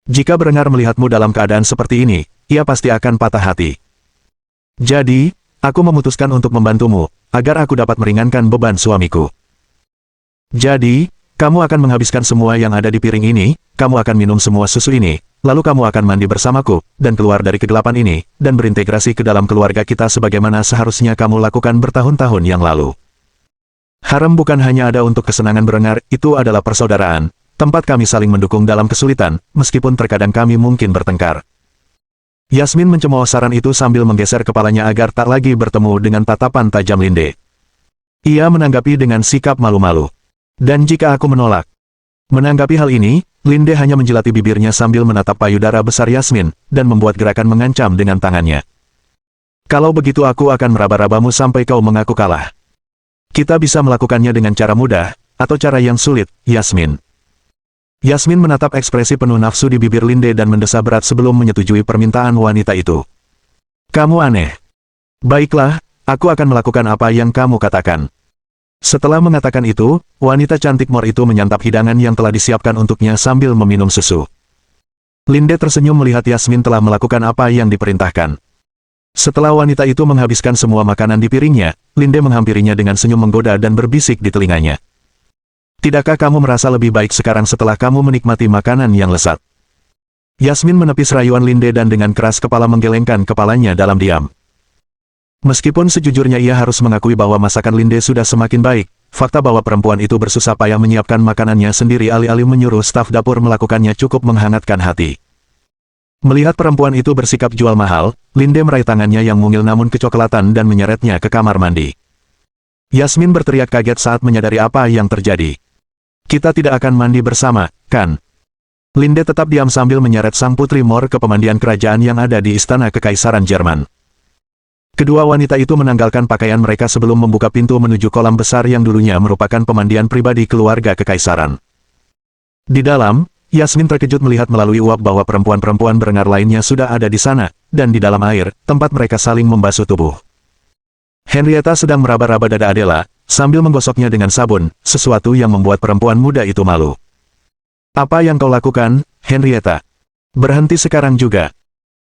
Jika Berengar melihatmu dalam keadaan seperti ini, ia pasti akan patah hati. Jadi, aku memutuskan untuk membantumu, agar aku dapat meringankan beban suamiku. Jadi, kamu akan menghabiskan semua yang ada di piring ini, kamu akan minum semua susu ini, lalu kamu akan mandi bersamaku, dan keluar dari kegelapan ini, dan berintegrasi ke dalam keluarga kita sebagaimana seharusnya kamu lakukan bertahun-tahun yang lalu. Harem bukan hanya ada untuk kesenangan Berengar, itu adalah persaudaraan, tempat kami saling mendukung dalam kesulitan, meskipun terkadang kami mungkin bertengkar. Yasmin mencemooh saran itu sambil menggeser kepalanya agar tak lagi bertemu dengan tatapan tajam Linde. Ia menanggapi dengan sikap malu-malu. Dan jika aku menolak? Menanggapi hal ini, Linde hanya menjilati bibirnya sambil menatap payudara besar Yasmin, dan membuat gerakan mengancam dengan tangannya. Kalau begitu aku akan meraba-rabamu sampai kau mengaku kalah. Kita bisa melakukannya dengan cara mudah, atau cara yang sulit, Yasmin. Yasmin menatap ekspresi penuh nafsu di bibir Linde dan mendesah berat sebelum menyetujui permintaan wanita itu. Kamu aneh. Baiklah, aku akan melakukan apa yang kamu katakan. Setelah mengatakan itu, wanita cantik mor itu menyantap hidangan yang telah disiapkan untuknya sambil meminum susu. Linde tersenyum melihat Yasmin telah melakukan apa yang diperintahkan. Setelah wanita itu menghabiskan semua makanan di piringnya, Linde menghampirinya dengan senyum menggoda dan berbisik di telinganya. Tidakkah kamu merasa lebih baik sekarang setelah kamu menikmati makanan yang lezat? Yasmin menepis rayuan Linde dan dengan keras kepala menggelengkan kepalanya dalam diam. Meskipun sejujurnya ia harus mengakui bahwa masakan Linde sudah semakin baik, fakta bahwa perempuan itu bersusah payah menyiapkan makanannya sendiri alih-alih menyuruh staf dapur melakukannya cukup menghangatkan hati. Melihat perempuan itu bersikap jual mahal, Linde meraih tangannya yang mungil namun kecoklatan dan menyeretnya ke kamar mandi. Yasmin berteriak kaget saat menyadari apa yang terjadi. Kita tidak akan mandi bersama, kan? Linde tetap diam sambil menyeret sang putri Mor ke pemandian kerajaan yang ada di istana kekaisaran Jerman. Kedua wanita itu menanggalkan pakaian mereka sebelum membuka pintu menuju kolam besar yang dulunya merupakan pemandian pribadi keluarga kekaisaran. Di dalam, Yasmin terkejut melihat melalui uap bahwa perempuan-perempuan Berengar lainnya sudah ada di sana, dan di dalam air, tempat mereka saling membasuh tubuh. Henrietta sedang meraba-raba dada Adela, sambil menggosoknya dengan sabun, sesuatu yang membuat perempuan muda itu malu. Apa yang kau lakukan, Henrietta? Berhenti sekarang juga.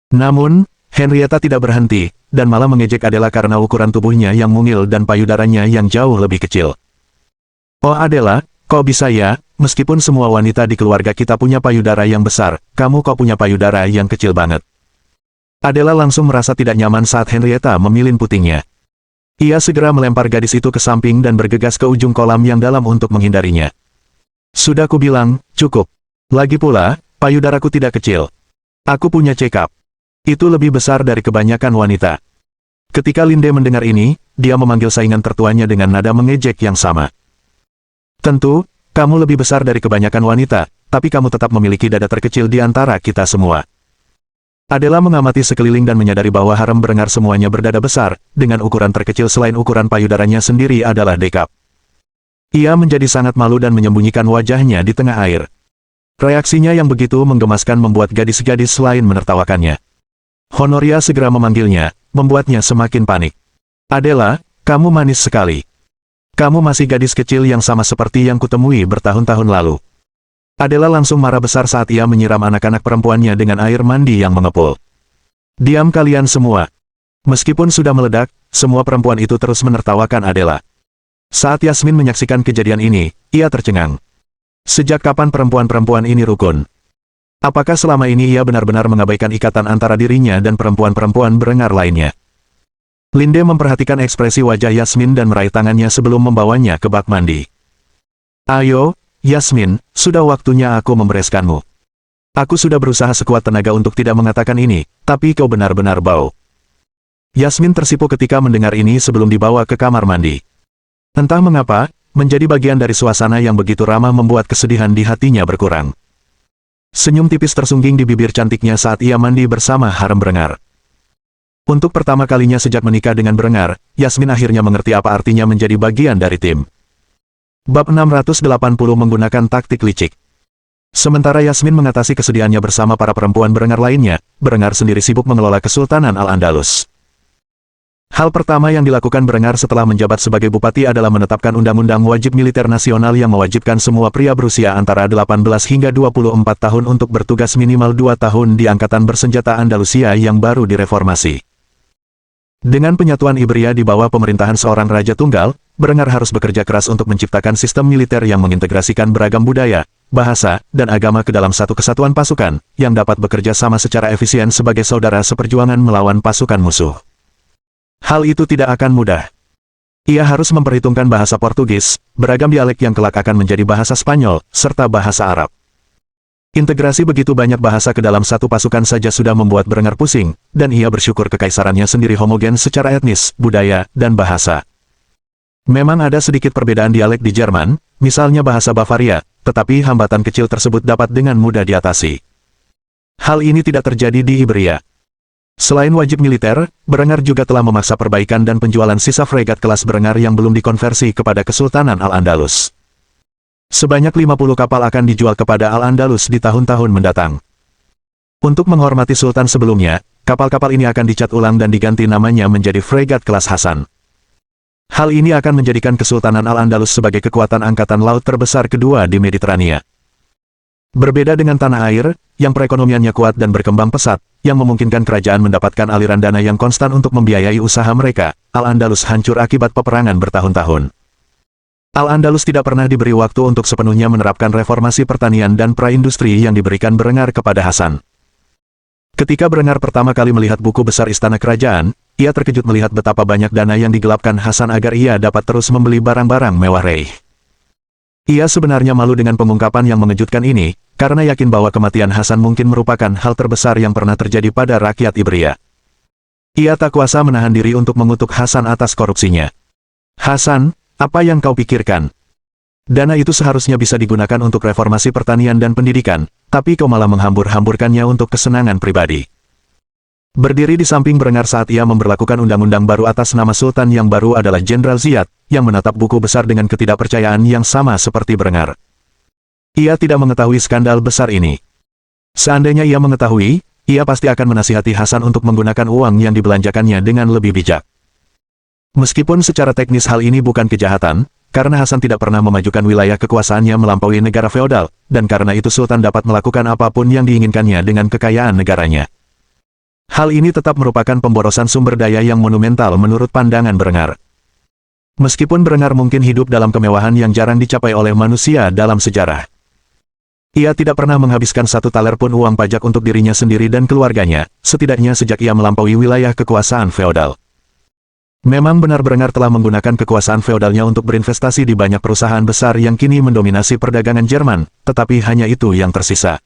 Namun, Henrietta tidak berhenti, dan malah mengejek Adela karena ukuran tubuhnya yang mungil dan payudaranya yang jauh lebih kecil. Oh Adela, kok bisa ya, meskipun semua wanita di keluarga kita punya payudara yang besar, kamu kok punya payudara yang kecil banget. Adela langsung merasa tidak nyaman saat Henrietta memilin putingnya. Ia segera melempar gadis itu ke samping dan bergegas ke ujung kolam yang dalam untuk menghindarinya. Sudah kubilang, cukup. Lagi pula, payudaraku tidak kecil. Aku punya cekap. Itu lebih besar dari kebanyakan wanita. Ketika Linde mendengar ini, dia memanggil saingan tertuanya dengan nada mengejek yang sama. Tentu, kamu lebih besar dari kebanyakan wanita, tapi kamu tetap memiliki dada terkecil di antara kita semua. Adela mengamati sekeliling dan menyadari bahwa harem Berengar semuanya berdada besar, dengan ukuran terkecil selain ukuran payudaranya sendiri adalah dekap. Ia menjadi sangat malu dan menyembunyikan wajahnya di tengah air. Reaksinya yang begitu menggemaskan membuat gadis-gadis lain menertawakannya. Honoria segera memanggilnya, membuatnya semakin panik. Adela, kamu manis sekali. Kamu masih gadis kecil yang sama seperti yang kutemui bertahun-tahun lalu. Adela langsung marah besar saat ia menyiram anak-anak perempuannya dengan air mandi yang mengepul. Diam kalian semua. Meskipun sudah meledak, semua perempuan itu terus menertawakan Adela. Saat Yasmin menyaksikan kejadian ini, ia tercengang. Sejak kapan perempuan-perempuan ini rukun? Apakah selama ini ia benar-benar mengabaikan ikatan antara dirinya dan perempuan-perempuan Berengar lainnya? Linde memperhatikan ekspresi wajah Yasmin dan meraih tangannya sebelum membawanya ke bak mandi. Ayo, Yasmin, sudah waktunya aku membereskanmu. Aku sudah berusaha sekuat tenaga untuk tidak mengatakan ini, tapi kau benar-benar bau. Yasmin tersipu ketika mendengar ini sebelum dibawa ke kamar mandi. Entah mengapa, menjadi bagian dari suasana yang begitu ramah membuat kesedihan di hatinya berkurang. Senyum tipis tersungging di bibir cantiknya saat ia mandi bersama harem Berengar. Untuk pertama kalinya sejak menikah dengan Berengar, Yasmin akhirnya mengerti apa artinya menjadi bagian dari tim. Bab 680 menggunakan taktik licik. Sementara Yasmin mengatasi kesedihannya bersama para perempuan Berengar lainnya, Berengar sendiri sibuk mengelola Kesultanan Al-Andalus. Hal pertama yang dilakukan Berengar setelah menjabat sebagai bupati adalah menetapkan undang-undang wajib militer nasional yang mewajibkan semua pria berusia antara 18 hingga 24 tahun untuk bertugas minimal 2 tahun di Angkatan Bersenjata Andalusia yang baru direformasi. Dengan penyatuan Iberia di bawah pemerintahan seorang raja tunggal, Berengar harus bekerja keras untuk menciptakan sistem militer yang mengintegrasikan beragam budaya, bahasa, dan agama ke dalam satu kesatuan pasukan, yang dapat bekerja sama secara efisien sebagai saudara seperjuangan melawan pasukan musuh. Hal itu tidak akan mudah. Ia harus memperhitungkan bahasa Portugis, beragam dialek yang kelak akan menjadi bahasa Spanyol, serta bahasa Arab. Integrasi begitu banyak bahasa ke dalam satu pasukan saja sudah membuat Berengar pusing, dan ia bersyukur kekaisarannya sendiri homogen secara etnis, budaya, dan bahasa. Memang ada sedikit perbedaan dialek di Jerman, misalnya bahasa Bavaria, tetapi hambatan kecil tersebut dapat dengan mudah diatasi. Hal ini tidak terjadi di Iberia. Selain wajib militer, Berengar juga telah memaksa perbaikan dan penjualan sisa fregat kelas Berengar yang belum dikonversi kepada Kesultanan Al-Andalus. Sebanyak 50 kapal akan dijual kepada Al-Andalus di tahun-tahun mendatang. Untuk menghormati Sultan sebelumnya, kapal-kapal ini akan dicat ulang dan diganti namanya menjadi fregat kelas Hasan. Hal ini akan menjadikan Kesultanan Al-Andalus sebagai kekuatan angkatan laut terbesar kedua di Mediterania. Berbeda dengan tanah air, yang perekonomiannya kuat dan berkembang pesat, yang memungkinkan kerajaan mendapatkan aliran dana yang konstan untuk membiayai usaha mereka, Al-Andalus hancur akibat peperangan bertahun-tahun. Al-Andalus tidak pernah diberi waktu untuk sepenuhnya menerapkan reformasi pertanian dan praindustri yang diberikan Berengar kepada Hasan. Ketika Berengar pertama kali melihat buku besar istana kerajaan, ia terkejut melihat betapa banyak dana yang digelapkan Hasan agar ia dapat terus membeli barang-barang mewah Reich. Ia sebenarnya malu dengan pengungkapan yang mengejutkan ini, karena yakin bahwa kematian Hasan mungkin merupakan hal terbesar yang pernah terjadi pada rakyat Iberia. Ia tak kuasa menahan diri untuk mengutuk Hasan atas korupsinya. "Hasan, apa yang kau pikirkan? Dana itu seharusnya bisa digunakan untuk reformasi pertanian dan pendidikan, tapi kau malah menghambur-hamburkannya untuk kesenangan pribadi." Berdiri di samping Berengar saat ia memberlakukan undang-undang baru atas nama Sultan yang baru adalah Jenderal Ziyad, yang menatap buku besar dengan ketidakpercayaan yang sama seperti Berengar. Ia tidak mengetahui skandal besar ini. Seandainya ia mengetahui, ia pasti akan menasihati Hasan untuk menggunakan uang yang dibelanjakannya dengan lebih bijak. Meskipun secara teknis hal ini bukan kejahatan, karena Hasan tidak pernah memajukan wilayah kekuasaannya melampaui negara feodal, dan karena itu Sultan dapat melakukan apapun yang diinginkannya dengan kekayaan negaranya. Hal ini tetap merupakan pemborosan sumber daya yang monumental menurut pandangan Berengar. Meskipun Berengar mungkin hidup dalam kemewahan yang jarang dicapai oleh manusia dalam sejarah. Ia tidak pernah menghabiskan satu taler pun uang pajak untuk dirinya sendiri dan keluarganya, setidaknya sejak ia melampaui wilayah kekuasaan feodal. Memang benar Berengar telah menggunakan kekuasaan feodalnya untuk berinvestasi di banyak perusahaan besar yang kini mendominasi perdagangan Jerman, tetapi hanya itu yang tersisa.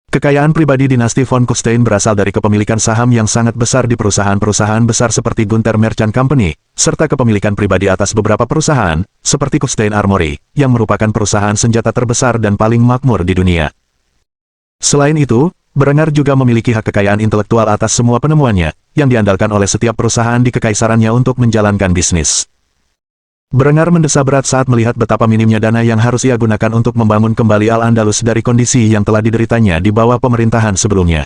Kekayaan pribadi dinasti von Kufstein berasal dari kepemilikan saham yang sangat besar di perusahaan-perusahaan besar seperti Gunther Merchant Company, serta kepemilikan pribadi atas beberapa perusahaan, seperti Kufstein Armory, yang merupakan perusahaan senjata terbesar dan paling makmur di dunia. Selain itu, Berengar juga memiliki hak kekayaan intelektual atas semua penemuannya, yang diandalkan oleh setiap perusahaan di kekaisarannya untuk menjalankan bisnis. Berengar mendesah berat saat melihat betapa minimnya dana yang harus ia gunakan untuk membangun kembali Al-Andalus dari kondisi yang telah dideritanya di bawah pemerintahan sebelumnya.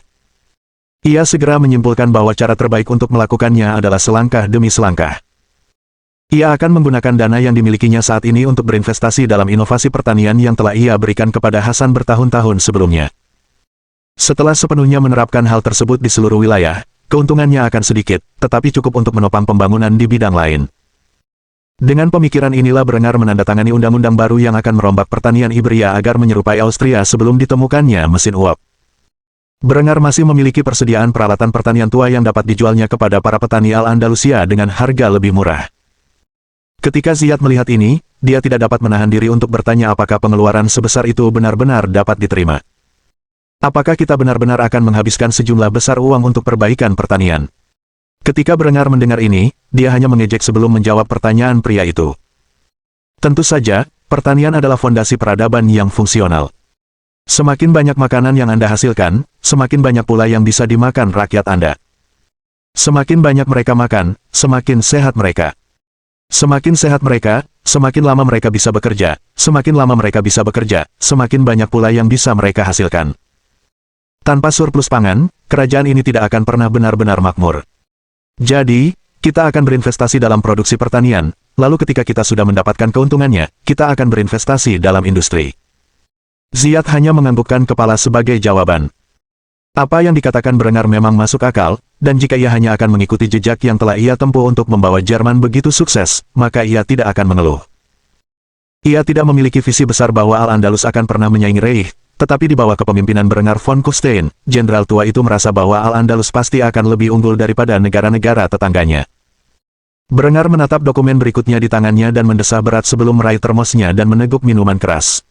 Ia segera menyimpulkan bahwa cara terbaik untuk melakukannya adalah selangkah demi selangkah. Ia akan menggunakan dana yang dimilikinya saat ini untuk berinvestasi dalam inovasi pertanian yang telah ia berikan kepada Hasan bertahun-tahun sebelumnya. Setelah sepenuhnya menerapkan hal tersebut di seluruh wilayah, keuntungannya akan sedikit, tetapi cukup untuk menopang pembangunan di bidang lain. Dengan pemikiran inilah Berengar menandatangani undang-undang baru yang akan merombak pertanian Iberia agar menyerupai Austria sebelum ditemukannya mesin uap. Berengar masih memiliki persediaan peralatan pertanian tua yang dapat dijualnya kepada para petani Al-Andalusia dengan harga lebih murah. Ketika Ziyad melihat ini, dia tidak dapat menahan diri untuk bertanya apakah pengeluaran sebesar itu benar-benar dapat diterima. Apakah kita benar-benar akan menghabiskan sejumlah besar uang untuk perbaikan pertanian? Ketika Berengar mendengar ini, dia hanya mengejek sebelum menjawab pertanyaan pria itu. Tentu saja, pertanian adalah fondasi peradaban yang fungsional. Semakin banyak makanan yang Anda hasilkan, semakin banyak pula yang bisa dimakan rakyat Anda. Semakin banyak mereka makan, semakin sehat mereka. Semakin sehat mereka, semakin lama mereka bisa bekerja, semakin lama mereka bisa bekerja, semakin banyak pula yang bisa mereka hasilkan. Tanpa surplus pangan, kerajaan ini tidak akan pernah benar-benar makmur. Jadi, kita akan berinvestasi dalam produksi pertanian, lalu ketika kita sudah mendapatkan keuntungannya, kita akan berinvestasi dalam industri. Ziyad hanya menganggukkan kepala sebagai jawaban. Apa yang dikatakan Berengar memang masuk akal, dan jika ia hanya akan mengikuti jejak yang telah ia tempuh untuk membawa Jerman begitu sukses, maka ia tidak akan mengeluh. Ia tidak memiliki visi besar bahwa Al-Andalus akan pernah menyaingi Reich, tetapi di bawah kepemimpinan Berengar von Kufstein, jenderal tua itu merasa bahwa Al-Andalus pasti akan lebih unggul daripada negara-negara tetangganya. Berengar menatap dokumen berikutnya di tangannya dan mendesah berat sebelum meraih termosnya dan meneguk minuman keras.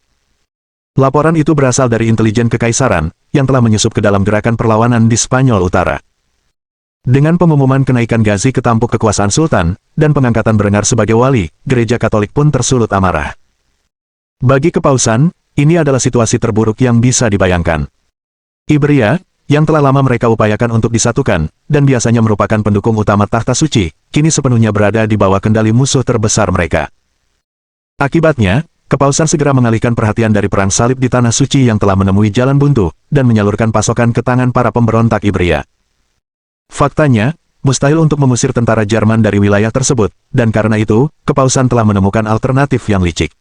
Laporan itu berasal dari intelijen kekaisaran, yang telah menyusup ke dalam gerakan perlawanan di Spanyol Utara. Dengan pengumuman kenaikan gazi ke tampuk kekuasaan Sultan, dan pengangkatan Berengar sebagai wali, gereja Katolik pun tersulut amarah. Bagi kepausan, ini adalah situasi terburuk yang bisa dibayangkan. Iberia, yang telah lama mereka upayakan untuk disatukan, dan biasanya merupakan pendukung utama tahta suci, kini sepenuhnya berada di bawah kendali musuh terbesar mereka. Akibatnya, kepausan segera mengalihkan perhatian dari perang salib di tanah suci yang telah menemui jalan buntu, dan menyalurkan pasokan ke tangan para pemberontak Iberia. Faktanya, mustahil untuk mengusir tentara Jerman dari wilayah tersebut, dan karena itu, kepausan telah menemukan alternatif yang licik.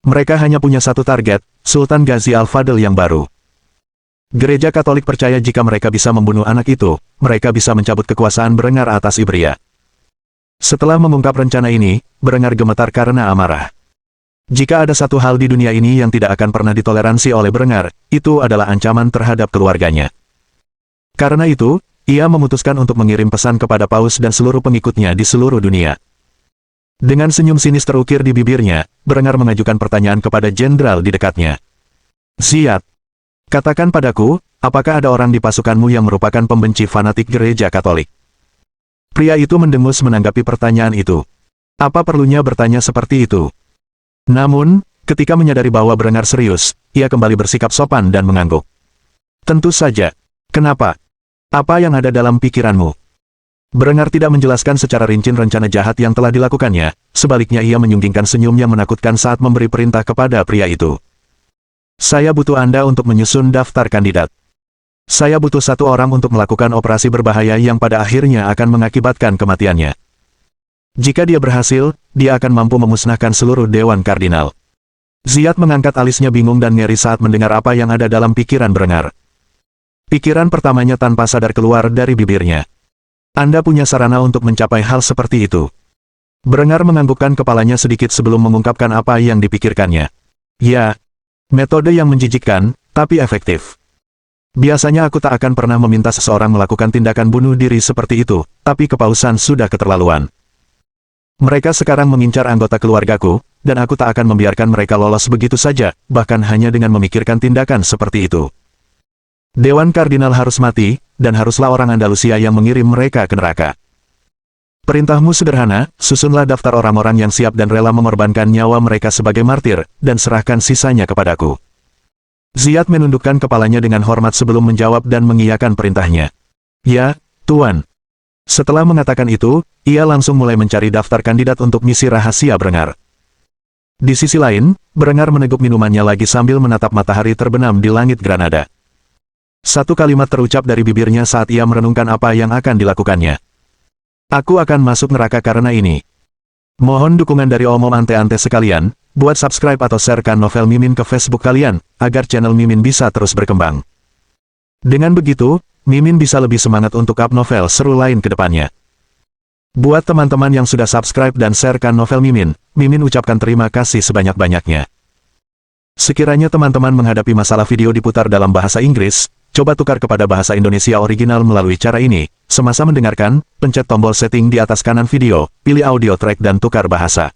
Mereka hanya punya satu target, Sultan Ghazi Al-Fadl yang baru. Gereja Katolik percaya jika mereka bisa membunuh anak itu, mereka bisa mencabut kekuasaan Berengar atas Iberia. Setelah mengungkap rencana ini, Berengar gemetar karena amarah. Jika ada satu hal di dunia ini yang tidak akan pernah ditoleransi oleh Berengar, itu adalah ancaman terhadap keluarganya. Karena itu, ia memutuskan untuk mengirim pesan kepada Paus dan seluruh pengikutnya di seluruh dunia. Dengan senyum sinis terukir di bibirnya, Berengar mengajukan pertanyaan kepada jenderal di dekatnya. Ziyad, katakan padaku, apakah ada orang di pasukanmu yang merupakan pembenci fanatik gereja Katolik? Pria itu mendengus menanggapi pertanyaan itu. Apa perlunya bertanya seperti itu? Namun, ketika menyadari bahwa Berengar serius, ia kembali bersikap sopan dan mengangguk. Tentu saja. Kenapa? Apa yang ada dalam pikiranmu? Berengar tidak menjelaskan secara rinci rencana jahat yang telah dilakukannya, sebaliknya ia menyunggingkan senyum yang menakutkan saat memberi perintah kepada pria itu. Saya butuh Anda untuk menyusun daftar kandidat. Saya butuh satu orang untuk melakukan operasi berbahaya yang pada akhirnya akan mengakibatkan kematiannya. Jika dia berhasil, dia akan mampu memusnahkan seluruh Dewan Kardinal. Ziyad mengangkat alisnya bingung dan ngeri saat mendengar apa yang ada dalam pikiran Berengar. Pikiran pertamanya tanpa sadar keluar dari bibirnya. Anda punya sarana untuk mencapai hal seperti itu. Berengar menganggukkan kepalanya sedikit sebelum mengungkapkan apa yang dipikirkannya. Ya, metode yang menjijikkan, tapi efektif. Biasanya aku tak akan pernah meminta seseorang melakukan tindakan bunuh diri seperti itu, tapi kepausan sudah keterlaluan. Mereka sekarang mengincar anggota keluargaku, dan aku tak akan membiarkan mereka lolos begitu saja, bahkan hanya dengan memikirkan tindakan seperti itu. Dewan Kardinal harus mati, dan haruslah orang Andalusia yang mengirim mereka ke neraka. Perintahmu sederhana, susunlah daftar orang-orang yang siap dan rela mengorbankan nyawa mereka sebagai martir, dan serahkan sisanya kepadaku. Ziyad menundukkan kepalanya dengan hormat sebelum menjawab dan mengiyakan perintahnya. Ya, Tuan. Setelah mengatakan itu, ia langsung mulai mencari daftar kandidat untuk misi rahasia Berengar. Di sisi lain, Berengar meneguk minumannya lagi sambil menatap matahari terbenam di langit Granada. Satu kalimat terucap dari bibirnya saat ia merenungkan apa yang akan dilakukannya. Aku akan masuk neraka karena ini. Mohon dukungan dari omom ante-ante sekalian, buat subscribe atau sharekan novel Mimin ke Facebook kalian, agar channel Mimin bisa terus berkembang. Dengan begitu, Mimin bisa lebih semangat untuk up novel seru lain ke depannya. Buat teman-teman yang sudah subscribe dan sharekan novel Mimin, Mimin ucapkan terima kasih sebanyak-banyaknya. Sekiranya teman-teman menghadapi masalah video diputar dalam bahasa Inggris, coba tukar kepada bahasa Indonesia original melalui cara ini. Semasa mendengarkan, pencet tombol setting di atas kanan video, pilih audio track dan tukar bahasa.